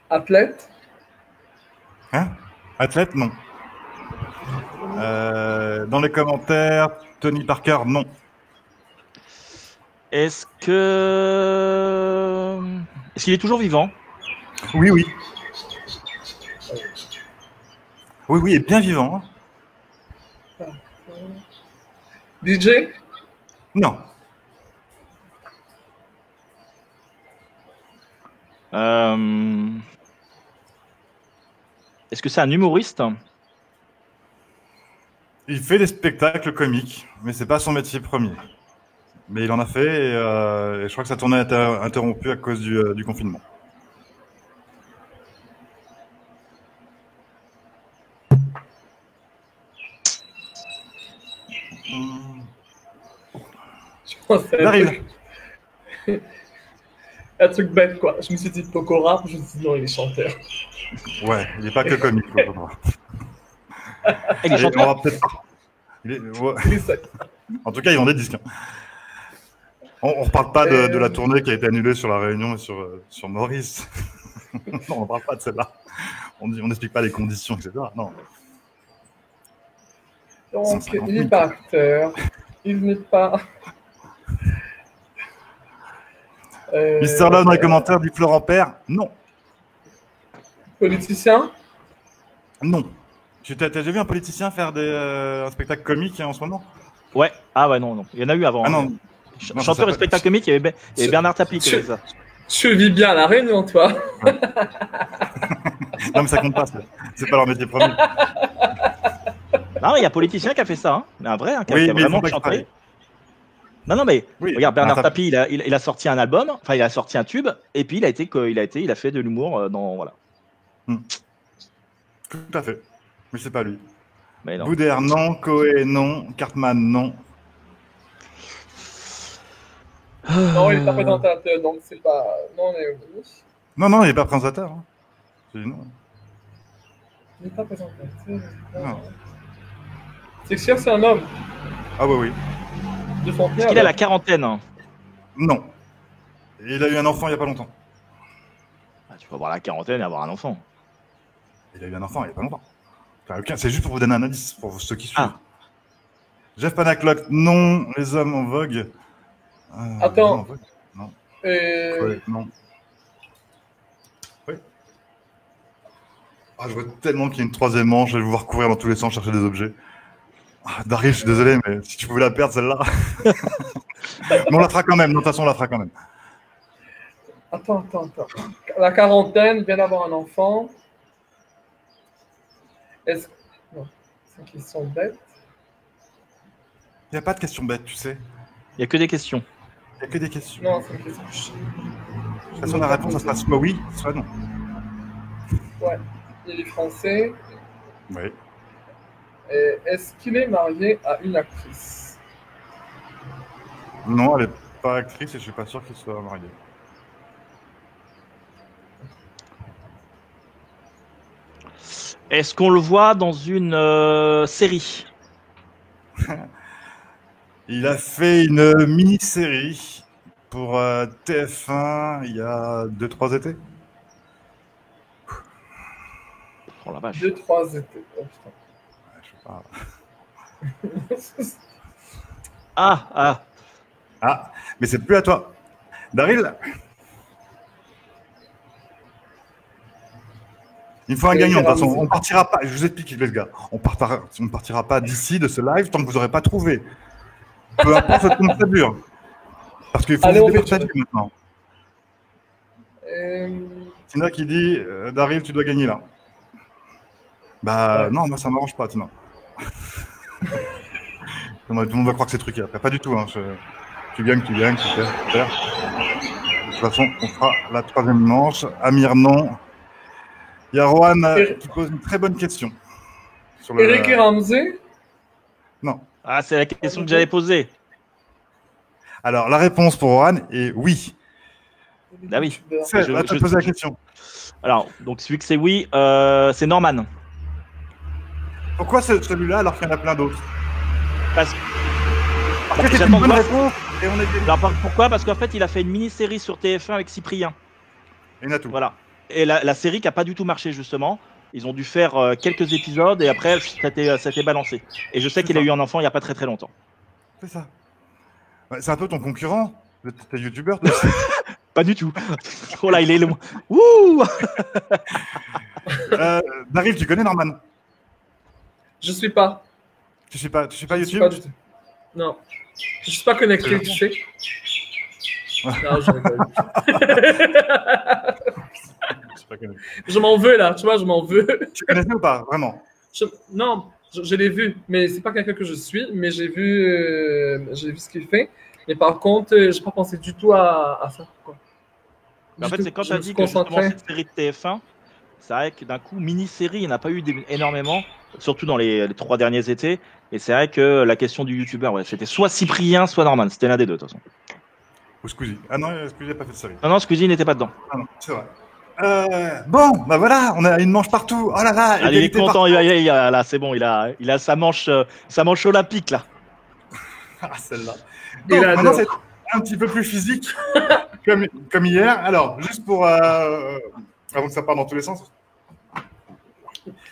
Athlète? Hein? Athlète? Non. Dans les commentaires, Tony Parker? Non. Est-ce qu'il est toujours vivant? Oui, oui. Oui, oui, il est bien vivant. DJ? Non. Est-ce que c'est un humoriste? Il fait des spectacles comiques, mais c'est pas son métier premier. Mais il en a fait et je crois que sa tournée a été interrompue à cause du confinement. Un truc bête, quoi. Je me suis dit Pokora, je me suis dit non, il est chanteur. Ouais, il n'est pas que comique. Il est chanteur. En tout cas, ils vendent des disques. On ne reparle pas de la tournée qui a été annulée sur La Réunion et sur Maurice. Non, on ne parle pas de celle-là. On n'explique pas les conditions, etc. Non. Donc, il n'est pas acteur. Il n'est pas... Mister Love dans les commentaires dit Florent Père. Non. Politicien? Non. T'as déjà vu un politicien faire un spectacle comique en ce moment? Ouais. Ah ouais, non. Il y en a eu avant. Ah non. Chanteur et spectacle comique, il y avait Bernard Tapie qui faisait ça. Tu vis bien à La Réunion, toi. Ouais. Non, mais ça compte pas. C'est pas leur métier premier. Non, il y a un politicien qui a fait ça. Hein. Un vrai, qui a vraiment chanté. Non, mais oui, regarde, Bernard Tapie, il a sorti un album, enfin, il a sorti un tube, et puis il a fait de l'humour dans. Voilà. Tout à fait. Mais c'est pas lui. Boudère, non. Coé, non. Cartman, non. Non, il n'est pas présentateur, donc c'est pas. Non, il n'est pas présentateur. Hein. Non. Il n'est pas présentateur. C'est sûr, c'est un homme. Ah oui. Est-ce qu'il a la quarantaine? Non. Il a eu un enfant il n'y a pas longtemps. Ah, tu peux avoir la quarantaine et avoir un enfant. Il a eu un enfant il n'y a pas longtemps. C'est juste pour vous donner un indice, pour ceux qui suivent. Jeff Panaclock, non. Les hommes en vogue. Attends. Non. Non. Oui. Je vois tellement qu'il y a une troisième manche, je vais vous voir courir dans tous les sens chercher des objets. Daryl, je suis désolé, mais si tu pouvais la perdre, celle-là. Mais on la fera quand même, de toute façon, on la fera quand même. Attends. La quarantaine, vient d'avoir un enfant. Non, c'est une question bête. Il n'y a pas de questions bêtes, tu sais. Il n'y a que des questions. Il n'y a que des questions. Non, c'est une question. De toute façon, la réponse, ça sera soit oui, soit non. Ouais. Il est français. Oui. Est-ce qu'il est marié à une actrice? Non, elle n'est pas actrice et je ne suis pas sûr qu'il soit marié. Est-ce qu'on le voit dans une série? Il a fait une mini-série pour TF1 il y a 2-3 étés. Oh la vache. 2-3 étés. Oh, putain. Mais c'est plus à toi. Daryl, il me faut un gagnant. De toute façon, on partira pas. Je vous explique, les gars. On ne partira pas d'ici de ce live tant que vous n'aurez pas trouvé. Peu importe ce que ça dure. Parce qu'il faut vous départager maintenant. Tina qui dit Daryl, tu dois gagner là. Non, moi ça m'arrange pas, Tina. Tout le monde va croire que c'est truqué après. Pas du tout. Hein. Tu gagnes, super. toute façon, on fera la troisième manche. Amir, non. Il y a Rohan qui pose une très bonne question. Eric et Ramsey? Non. Ah, c'est la question que j'avais posée. Alors, la réponse pour Rohan est oui. Ah oui. Je te pose la question. Alors, donc celui que c'est oui, c'est Norman. Pourquoi celui-là alors qu'il y en a plein d'autres? Parce que c'est une bonne réponse et on est... Alors, pourquoi? Parce qu'en fait, il a fait une mini-série sur TF1 avec Cyprien. Et Natou. Voilà. Et la série qui n'a pas du tout marché, justement. Ils ont dû faire quelques épisodes et après, ça a été balancé. Et je sais qu'il a eu un enfant il n'y a pas très longtemps. C'est ça. Ouais, c'est un peu ton concurrent. T'es youtubeur, toi aussi. Pas du tout. Oh là, il est loin. Wouh. Daryl, tu connais Norman? Je suis pas. Tu suis pas YouTube? Pas du tout. Non. Je suis pas connecté, tu sais. Non, je rigole. Je m'en veux là, tu vois, je m'en veux. Tu connaissais ou pas, vraiment? Non, je l'ai vu, mais c'est pas quelqu'un que je suis, mais j'ai vu ce qu'il fait. Mais par contre, j'ai pas pensé du tout à ça. Quoi. En fait, c'est quand tu as dit que justement cette série de TF1, c'est vrai que d'un coup, mini-série, il n'y en a pas eu énormément, surtout dans les 3 derniers étés. Et c'est vrai que la question du youtubeur, ouais, c'était soit Cyprien, soit Norman. C'était l'un des deux, de toute façon. Ou Squeezie. Ah non, Squeezie n'a pas fait de série. Non, Squeezie n'était pas dedans. Ah non, c'est vrai. Bon, bah voilà, on a une manche partout. Oh là là, il est content, là, c'est bon, il a sa manche olympique, là. Ah, celle-là. Donc, maintenant, c'est un petit peu plus physique, comme hier. Alors, juste pour... avant que ça parte dans tous les sens.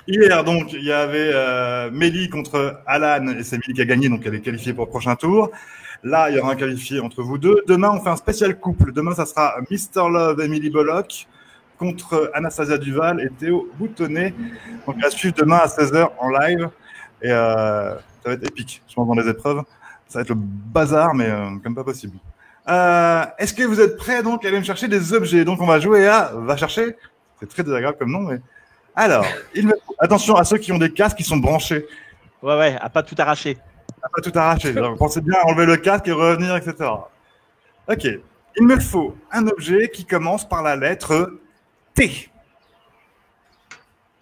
Hier, donc, il y avait Mélie contre Alan, et c'est Mélie qui a gagné, donc elle est qualifiée pour le prochain tour. Là, il y aura un qualifié entre vous deux. Demain, on fait un spécial couple. Demain, ça sera Mr. Love, Emily Bullock, contre Anastasia Duval et Théo Boutonnet. Donc, à suivre demain à 16h en live. Et ça va être épique, je pense, dans les épreuves. Ça va être le bazar, mais comme pas possible. Est-ce que vous êtes prêts donc à aller me chercher des objets? Donc, on va jouer à Va chercher. C'est très désagréable comme nom, mais... Alors, attention à ceux qui ont des casques qui sont branchés. Ouais, à pas tout arracher. À pas tout arracher. Donc, pensez bien à enlever le casque et revenir, etc. Ok. Il me faut un objet qui commence par la lettre T.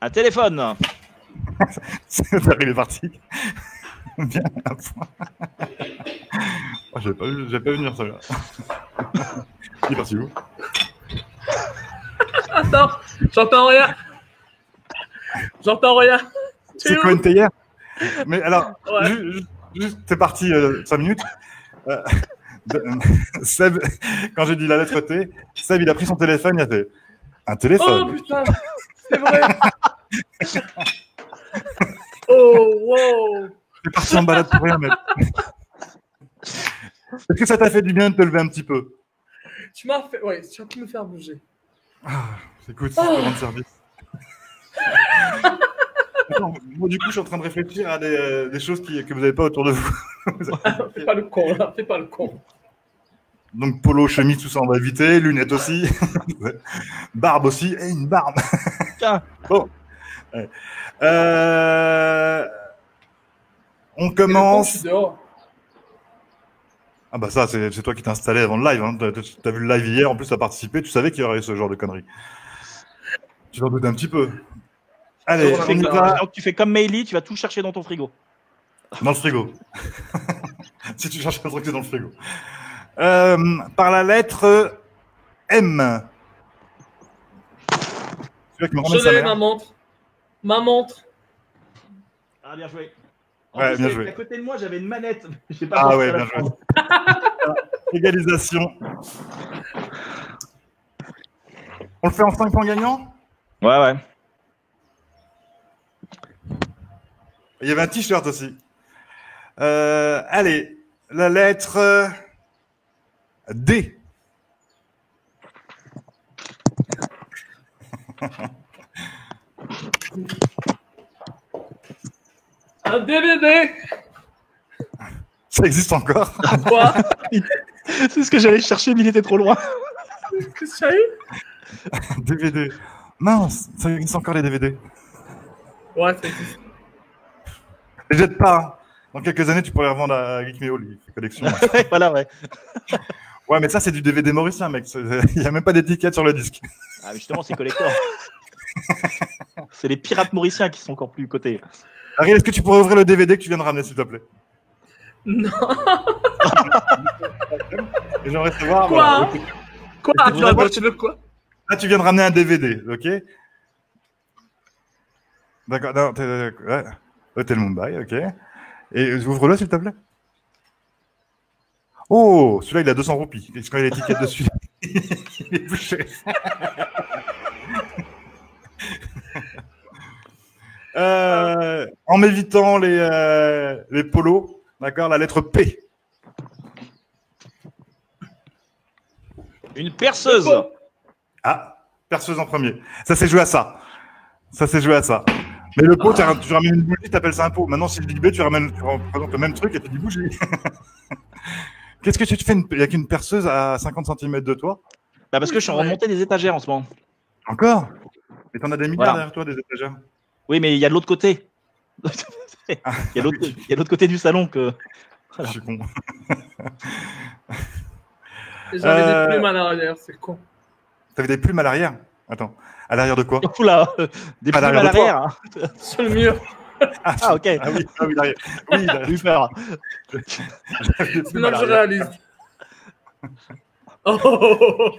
Un téléphone. Il est parti. Bien, un point. Oh, j'ai pas vu venir ça là. Il est parti où? Attends, j'entends rien. C'est quoi une théière? Mais alors, ouais. Juste, c'est parti 5 minutes. Seb, quand j'ai dit la lettre T, Seb, il a pris son téléphone, il a fait un téléphone. Oh putain, c'est vrai. Oh, wow. C'est parti en balade pour rien, mec. Est-ce que ça t'a fait du bien de te lever un petit peu? Tu m'as fait... Ouais, tu as pu me faire bouger. Ah, écoute, c'est pour rendre service. Attends, moi, du coup, je suis en train de réfléchir à des choses que vous n'avez pas autour de vous. Fais pas le con, là. Fais pas le con. Donc, polo, chemise, tout ça, on va éviter. Lunettes aussi. Barbe aussi. Et une barbe. Bon. Ouais. On commence. Ah bah ça, c'est toi qui t'es installé avant le live. Hein. T'as vu le live hier, en plus t'as participé, tu savais qu'il y aurait ce genre de conneries. Tu t'en doutes un petit peu. Allez, donc tu fais comme Meili, tu vas tout chercher dans ton frigo. Dans le frigo. Si tu cherches un truc, c'est dans le frigo. Par la lettre M. Je l'ai, ma montre. Ma montre. Ah, bien joué. Ouais, bien joué. À côté de moi, j'avais une manette. Ah ouais, bien joué. Égalisation. On le fait en 5 points gagnants? Ouais. Il y avait un t-shirt aussi. Allez, la lettre D. Un DVD. Ça existe encore? Quoi? C'est ce que j'allais chercher, mais il était trop loin. Qu'est-ce que tu as eu? DVD. Mince, ça existe encore les DVD. Ouais, ça existe. Les jette pas. Hein. Dans quelques années, tu pourrais revendre à Geek Meo, les collections. Voilà, ouais. Ouais, mais ça, c'est du DVD mauricien, mec. Il n'y a même pas d'étiquette sur le disque. Ah, mais justement, c'est collector. C'est les pirates mauriciens qui sont encore plus cotés. Ariel, est-ce que tu pourrais ouvrir le DVD que tu viens de ramener, s'il te plaît? Non. Et j'aimerais savoir. Quoi? Voilà. Quoi? Tu veux quoi? Là, tu viens de ramener un DVD, ok? D'accord, non, ouais. Hotel Mumbai, ok. Et ouvre-le, s'il te plaît. Oh, celui-là, il a 200 roupies. Est-ce qu'il y a l'étiquette dessus? Il est bouché. En m'évitant les polos, d'accord, la lettre P. Une perceuse. Ah, perceuse en premier. Ça s'est joué à ça. Ça s'est joué à ça. Mais le pot, tu ramènes une bougie, tu appelles ça un pot. Maintenant, si je dis B, tu représentes le même truc et tu dis bougie. Qu'est-ce que tu te fais? Il n'y a qu'une perceuse à 50 cm de toi? Bah parce que je suis en remontée des étagères en ce moment. Encore? Et t'en as des milliards Voilà. derrière toi, des étagères? Oui, mais il y a de l'autre côté. Il y a l'autre côté du salon que. Voilà. Je suis con. J'avais des plumes à l'arrière, c'est con. T'avais des plumes à l'arrière? Attends, à l'arrière de quoi? Oula, des plumes à l'arrière. Sur le mur. Ah, ok. Ah oui, l'arrière. Oui, j'ai eu peur. Sinon, je réalise. Oh. D'accord,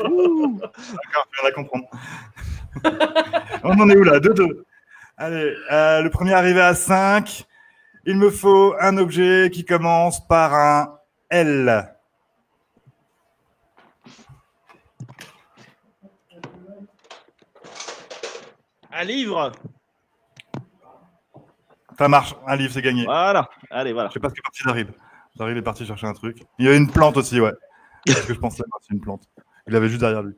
tu viens de comprendre. On en est où là? 2-2. Allez, le premier arrivé à 5. Il me faut un objet qui commence par un L. Un livre. Ça marche, un livre, c'est gagné. Voilà, allez, voilà. Je sais pas ce qui est parti d'Arib. Arib est parti chercher un truc. Il y a une plante aussi, ouais. C'est ce que je pensais, c'est une plante. Il l'avait juste derrière lui.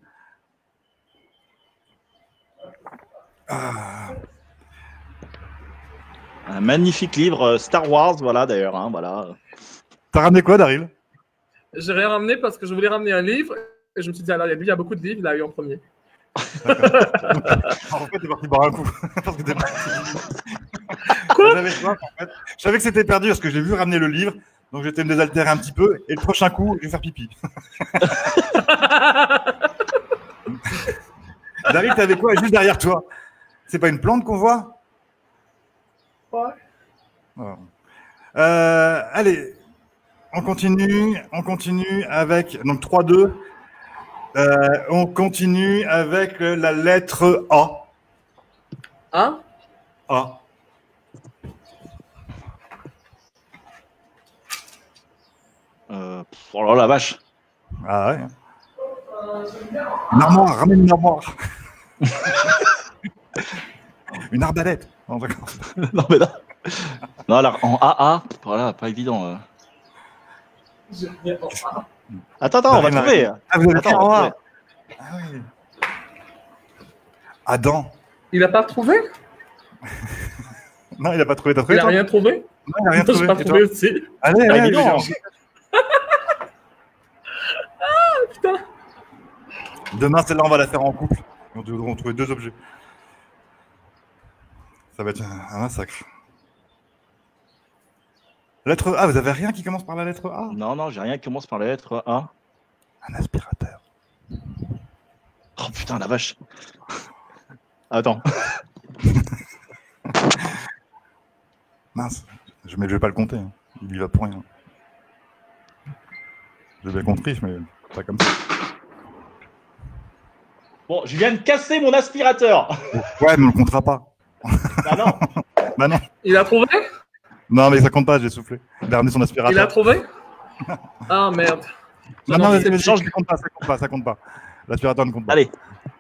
Ah. Un magnifique livre Star Wars, voilà d'ailleurs. Hein, voilà. T'as ramené quoi, Daryl? J'ai rien ramené parce que je voulais ramener un livre et je me suis dit, alors il y a beaucoup de livres, il a eu en premier. En fait, t'es parti boire un coup. Parce que t'es parti. Quoi? Je savais que c'était perdu parce que j'ai vu ramener le livre, donc j'étais me désaltérer un petit peu. Et le prochain coup, je vais faire pipi. Daryl, t'avais quoi juste derrière toi? C'est pas une plante qu'on voit? Ouais. Oh. Allez, on continue avec donc 3-2. On continue avec la lettre A. A? A. Oh là la vache. Ah ouais. Une armoire, ramène une armoire. Une arbalète. Non, d'accord. Non, mais là. Non, alors en AA, voilà, pas évident. Attends, on va trouver. Ah, vous avez Attends, on va trouver. Ah oui. Adam. Il a pas trouvé? Non, il a pas trouvé. T'as trouvé? Il a rien trouvé? Non, il a rien trouvé. J'ai pas trouvé aussi. Allez, allez, allez. Ah, putain. Demain, celle-là, on va la faire en couple. On devra trouver 2 objets. Ça va être un massacre. Lettre A, vous avez rien qui commence par la lettre A? Non, j'ai rien qui commence par la lettre A. Un aspirateur. Oh putain, la vache. Attends. Mince, je vais pas le compter. Hein. Il y va pour rien. J'ai bien compris, mais pas comme ça. Bon, je viens de casser mon aspirateur. Ouais, mais on le comptera pas. Ah non. Bah non. Il a trouvé? Non, mais ça compte pas, j'ai soufflé. Il a ramené son aspirateur. Il a trouvé? Ah merde. Non, mais change, ça compte pas, ça compte pas. L'aspirateur ne compte pas. Allez.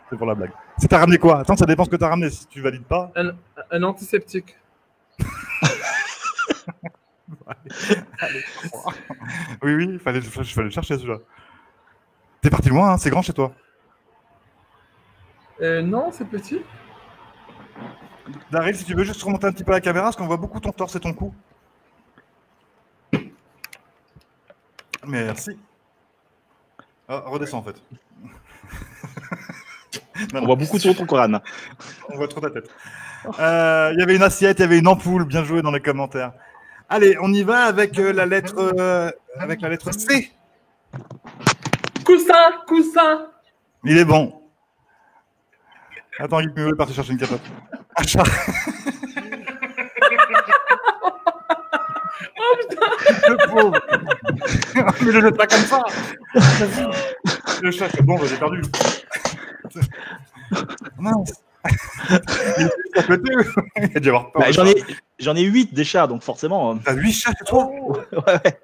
C'est pour la blague. Si t'as ramené quoi? Attends, ça dépend ce que t'as ramené. Si tu valides pas. Un antiseptique. Allez. Oui, il fallait le chercher celui-là. T'es parti loin, hein, c'est grand chez toi. Non, c'est petit. Daryl, si tu veux juste remonter un petit peu la caméra, parce qu'on voit beaucoup ton torse et ton cou. Merci. Ah, redescends en fait. On voit beaucoup sur ton Coran. On voit trop ta tête. Il y avait une assiette, il y avait une ampoule, bien joué dans les commentaires. Allez, on y va avec la lettre C. Coussin. Il est bon. Attends, il est parti chercher une capote. Un chat. Oh putain. Le pauvre. Mais je jette pas comme ça. Le chat, c'est bon, j'ai perdu. Mince. Il est à côté. Il a dû avoir peur. Bah, j'en ai 8 des chats, donc forcément. T'as 8 chats chez toi? Ouais.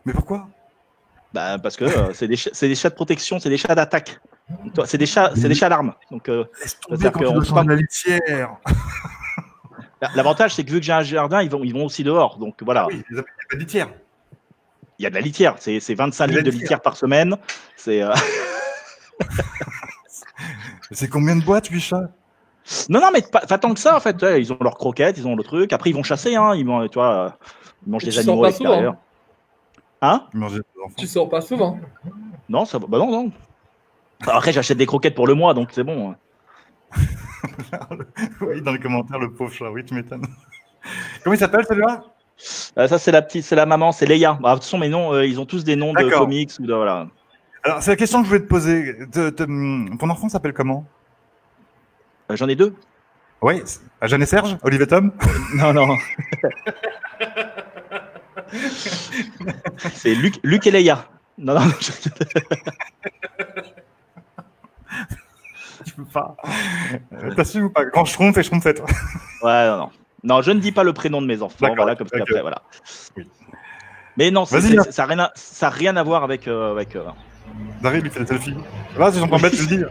Mais pourquoi? Bah, parce que c'est des chats de protection, c'est des chats d'attaque. C'est des chats d'armes. Donc, laisse tomber quand tu dois changer la litière. L'avantage, c'est que vu que j'ai un jardin, ils vont aussi dehors. Donc voilà. Ah oui, il y a pas de litière. Il y a de la litière. C'est 25 litres de litière par semaine. C'est c'est combien de boîtes, 8 chats? Non, mais pas tant que ça, en fait. Ouais, ils ont leurs croquettes, ils ont le truc. Après, ils vont chasser. Hein. Ils vont, tu vois, ils mangent des animaux à l'extérieur. Hein? Tu sors pas souvent. Non, ça va. Bah non. Alors après, j'achète des croquettes pour le mois, donc c'est bon. Oui, dans les commentaires, le pauvre chat. Oui, tu m'étonnes. Comment il s'appelle, celui-là? Ça, c'est la maman, c'est Leia. Bah, de toute façon, mes noms, ils ont tous des noms de comics ou de voilà. Alors, c'est la question que je voulais te poser. Ton enfant s'appelle comment? J'en ai 2. Oui, Jeanne et Serge, Olivier Tom. Non. C'est Luc et Leia. Non. Tu peux pas. T'assumes ou pas? Grand Schtroumpf et Schtroumpfette. Ouais, non. Non, je ne dis pas le prénom de mes enfants. Voilà, comme ça après, voilà. Oui. Mais non, ça n'a rien à voir avec. Daryl, il fait des selfies. Là, si j'entends bête, je le dis.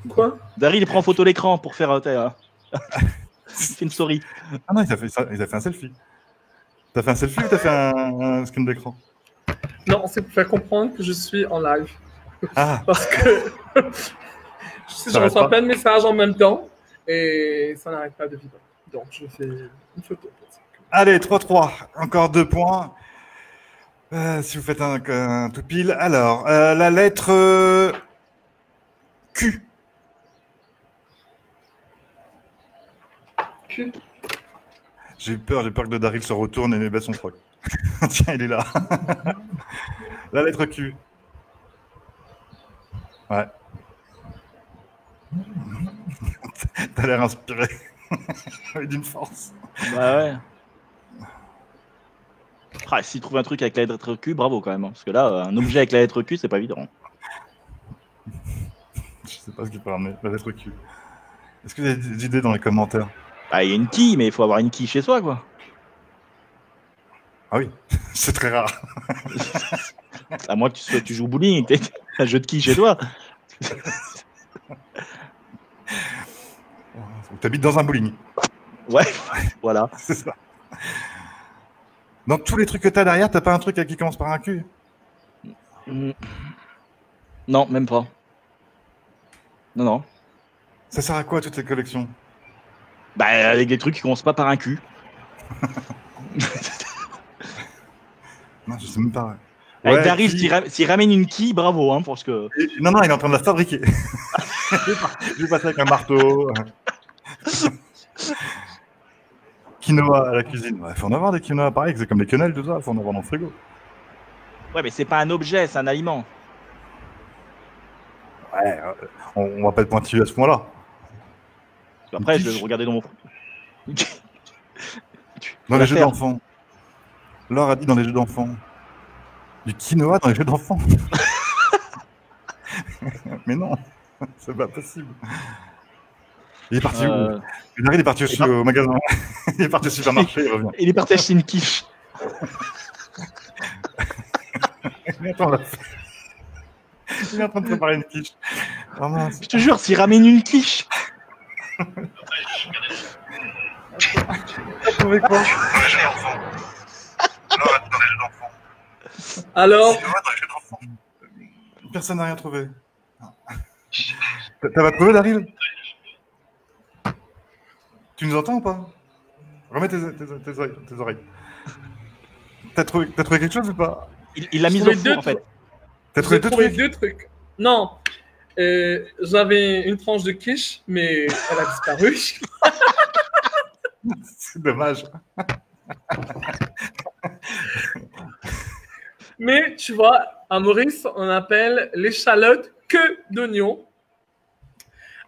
Quoi? Daryl, il prend photo l'écran pour faire. Il fait une story. Ah non, il a fait un selfie. T'as fait un selfie ou t'as fait un screen d'écran? Non, c'est pour faire comprendre que je suis en live. Ah. Parce que je reçois plein de messages en même temps et ça n'arrête pas de vibrer. Donc, je fais une photo. Allez, 3-3. Encore 2 points. Si vous faites un tout pile. Alors, la lettre Q. Q. J'ai peur que de Daryl se retourne et baisse son froc. Tiens, il est là. La lettre Q. Ouais. T'as l'air inspiré. D'une force. Bah ouais. Ah, s'il trouve un truc avec la lettre Q, bravo quand même. Parce que là, un objet avec la lettre Q, c'est pas évident. Je sais pas ce qu'il peut ramener, la lettre Q. Est-ce que vous avez des idées dans les commentaires? Bah, il y a une quille, mais il faut avoir une quille chez soi, quoi. Ah oui, c'est très rare. À moins que tu joues au bowling et que tu un jeu de quille chez toi. Tu habites dans un bowling. Ouais, voilà. C'est ça. Dans tous les trucs que tu as derrière, t'as pas un truc qui commence par un Q? Non, même pas. Non. Ça sert à quoi toutes ces collections? Bah, avec des trucs qui commencent pas par un Q. Non, je sais même pas. Avec Daryl, s'il ramène une quille, bravo, hein, parce que. Non, il est en train de la fabriquer. Je vais passer avec un marteau. Quinoa à la cuisine. Il faut en avoir des quinoa pareil, c'est comme les quenelles, tout ça. Il faut en avoir dans le frigo. Ouais, mais c'est pas un objet, c'est un aliment. Ouais, on va pas être pointilleux à ce point-là. Après, je vais regarder dans mon. Dans les jeux d'enfants. Laure a dit dans les jeux d'enfants. Du quinoa dans les jeux d'enfants. Mais non, c'est pas possible. Il est parti où? Il est parti aussi au magasin. Il est parti au supermarché, il revient. Il est parti acheter une quiche. Il est en train de préparer une quiche. Oh, mince. Je te jure, s'il ramène une quiche. T'as trouvé quoi? Alors? Personne n'a rien trouvé. T'as trouvé, Daryl? Tu nous entends ou pas? Remets tes oreilles. T'as trouvé quelque chose ou pas? Il l'a mis au four, en fait. T'as trouvé deux trucs? Non. J'avais une tranche de quiche, mais elle a disparu. C'est dommage. Mais tu vois, à Maurice, on appelle l'échalote queue d'oignon.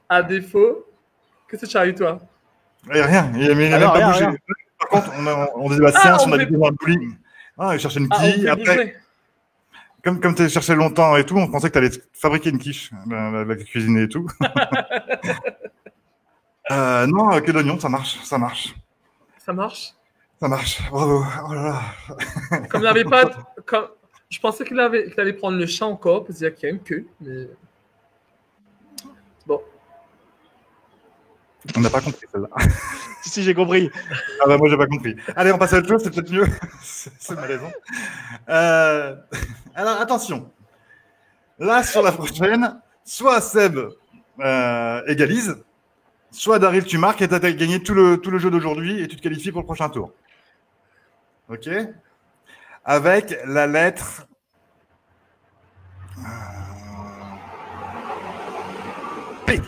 À défaut, qu'est-ce que tu as eu, toi? Rien, il n'a même pas bougé. Rien. Par contre, on faisait la séance, on a dit dans le bowling. Ah, il cherchait une quille. Après, comme tu as cherché longtemps et tout, on pensait que tu allais fabriquer une quiche, la cuisiner et tout. Non, queue d'oignon, ça marche. Ça marche? Ça marche, bravo. Oh là là. Comme il n'avait pas... Je pensais qu'il allait prendre le chat encore, pour dire qu'il y a une queue, mais... Bon. On n'a pas compris celle-là. Si, j'ai compris. Ah bah moi, j'ai pas compris. Allez, on passe à autre chose, c'est peut-être mieux. C'est malaisant. Alors, attention. Là, sur la prochaine, soit Seb égalise, soit Daryl, tu marques et tu as gagné tout le jeu d'aujourd'hui et tu te qualifies pour le prochain tour. OK? Avec la lettre... P.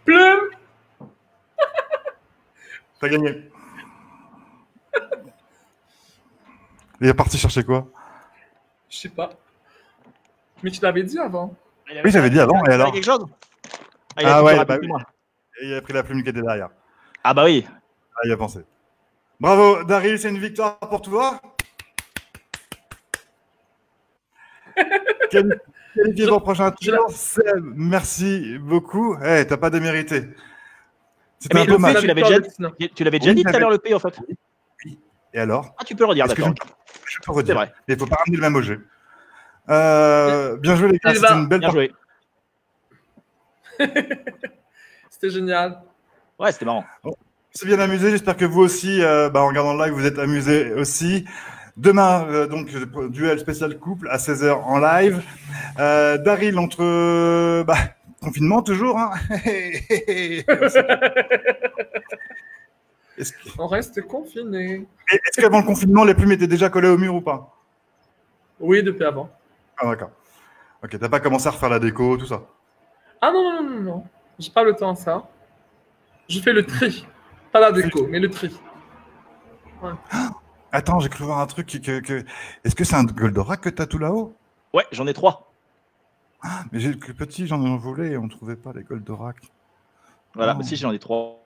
Plume. T'as gagné. Il est parti chercher quoi? Je sais pas. Mais tu l'avais dit avant. Oui, j'avais dit avant, et alors? Quelque chose? Ouais, bah oui. Et il a pris la plume qui était derrière. Ah bah oui. Ah, il a pensé. Bravo, Daryl, c'est une victoire pour toi. Qualifié pour le prochain tour. Seb, merci beaucoup. T'as pas démérité. C'était un peu mal. Tu l'avais déjà dit tout à l'heure, le P, en fait. Oui. Et alors? Ah, tu peux le redire, d'accord. Je peux redire. C'est vrai. Il ne faut pas ramener le même objet. Bien joué, les gars. C'était une belle partie. C'était génial. Ouais, c'était marrant. On s'est bien amusé. J'espère que vous aussi, en regardant le live, vous êtes amusés aussi. Demain, donc, duel spécial couple à 16h en live. Daryl, entre confinement toujours. Hein. On reste confiné. Est-ce qu'avant le confinement, les plumes étaient déjà collées au mur ou pas? Oui, depuis avant. Ah, d'accord. Ok, t'as pas commencé à refaire la déco, tout ça? Ah non. J'ai pas le temps à ça. Je fais le tri. Pas la déco, mais le tri. Ouais. Attends, j'ai cru voir un truc Est-ce que c'est un Goldorak que t'as tout là-haut? Ouais, j'en ai 3. Mais j'ai le plus petit, j'en voulais et on ne trouvait pas les Goldorak. Voilà, mais si j'en ai 3.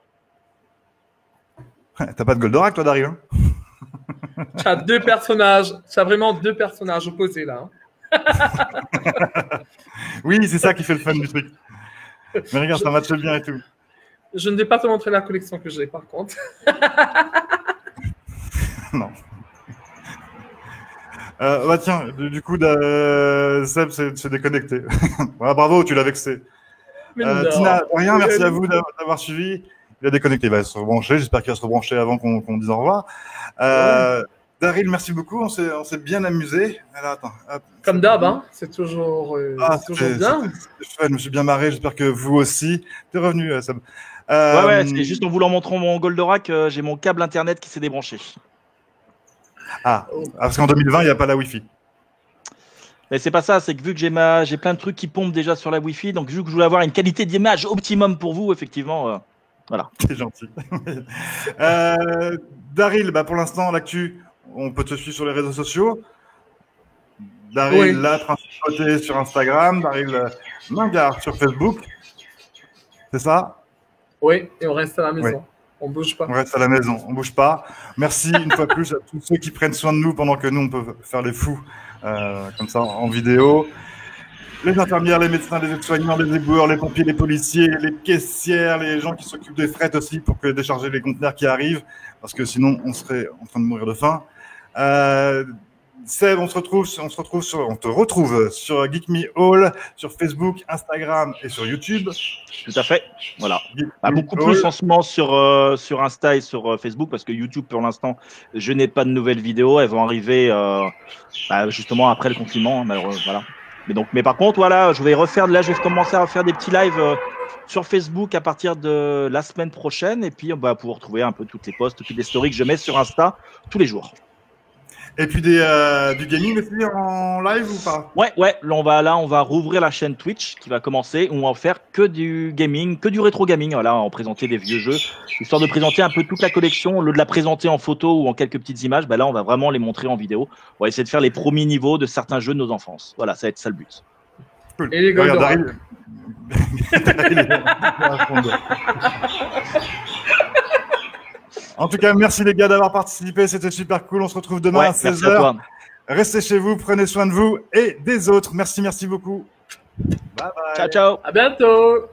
T'as pas de Goldorak, toi, Daryl? Tu as 2 personnages. Tu as vraiment 2 personnages opposés, là. Oui, c'est ça qui fait le fun du truc. Mais regarde, ça matche bien et tout. Je ne vais pas te montrer la collection que j'ai, par contre. Non. Tiens, du coup, Seb s'est déconnecté. Voilà, bravo, tu l'as vexé. Tina, rien, merci à vous d'avoir suivi. Il a déconnecté, il va se rebrancher. J'espère qu'il va se rebrancher avant qu'on dise au revoir. Daryl, merci beaucoup. On s'est bien amusé. Alors, attends, hop. Comme d'hab, hein, c'est toujours bien. Je me suis bien marré. J'espère que vous aussi. T'es revenu, Seb. Ouais, c'est juste en voulant montrer mon Goldorak, j'ai mon câble internet qui s'est débranché. Parce qu'en 2020, il n'y a pas la Wi-Fi. Mais c'est pas ça, c'est que vu que j'ai plein de trucs qui pompent déjà sur la Wi-Fi, donc vu que je voulais avoir une qualité d'image optimum pour vous, effectivement, voilà. C'est gentil. Daryl, pour l'instant, l'actu, on peut te suivre sur les réseaux sociaux. Daryl, la principauté sur Instagram, Daryl Lingard sur Facebook. C'est ça? Oui, et on reste à la maison. Oui. On bouge pas. On reste à la maison, on bouge pas. Merci une fois plus à tous ceux qui prennent soin de nous pendant que nous, on peut faire les fous comme ça en vidéo. Les infirmières, les médecins, les aides-soignants, les éboueurs, les pompiers, les policiers, les caissières, les gens qui s'occupent des fret aussi pour décharger les conteneurs qui arrivent, parce que sinon, on serait en train de mourir de faim. Seb, on te retrouve sur Geek Me All, sur Facebook, Instagram et sur YouTube. Tout à fait. Voilà. Beaucoup plus en ce moment sur Insta et sur Facebook, parce que YouTube, pour l'instant, je n'ai pas de nouvelles vidéos. Elles vont arriver justement après le confinement. Voilà. Mais par contre, voilà, je vais commencer à refaire des petits lives sur Facebook à partir de la semaine prochaine, et puis on va pouvoir retrouver un peu toutes les posts, toutes les stories que je mets sur Insta tous les jours. Et puis du gaming aussi en live ou pas? Ouais, on va rouvrir la chaîne Twitch qui va commencer, où on va faire que du gaming, que du rétro gaming, voilà, en présenter des vieux jeux, histoire de présenter un peu toute la collection, au lieu de la présenter en photo ou en quelques petites images, là on va vraiment les montrer en vidéo. On va essayer de faire les premiers niveaux de certains jeux de nos enfances. Voilà, ça va être ça le but. Cool. Et les gars, en tout cas, merci les gars d'avoir participé, c'était super cool. On se retrouve demain à 16h. Restez chez vous, prenez soin de vous et des autres. Merci beaucoup. Bye bye. Ciao. À bientôt.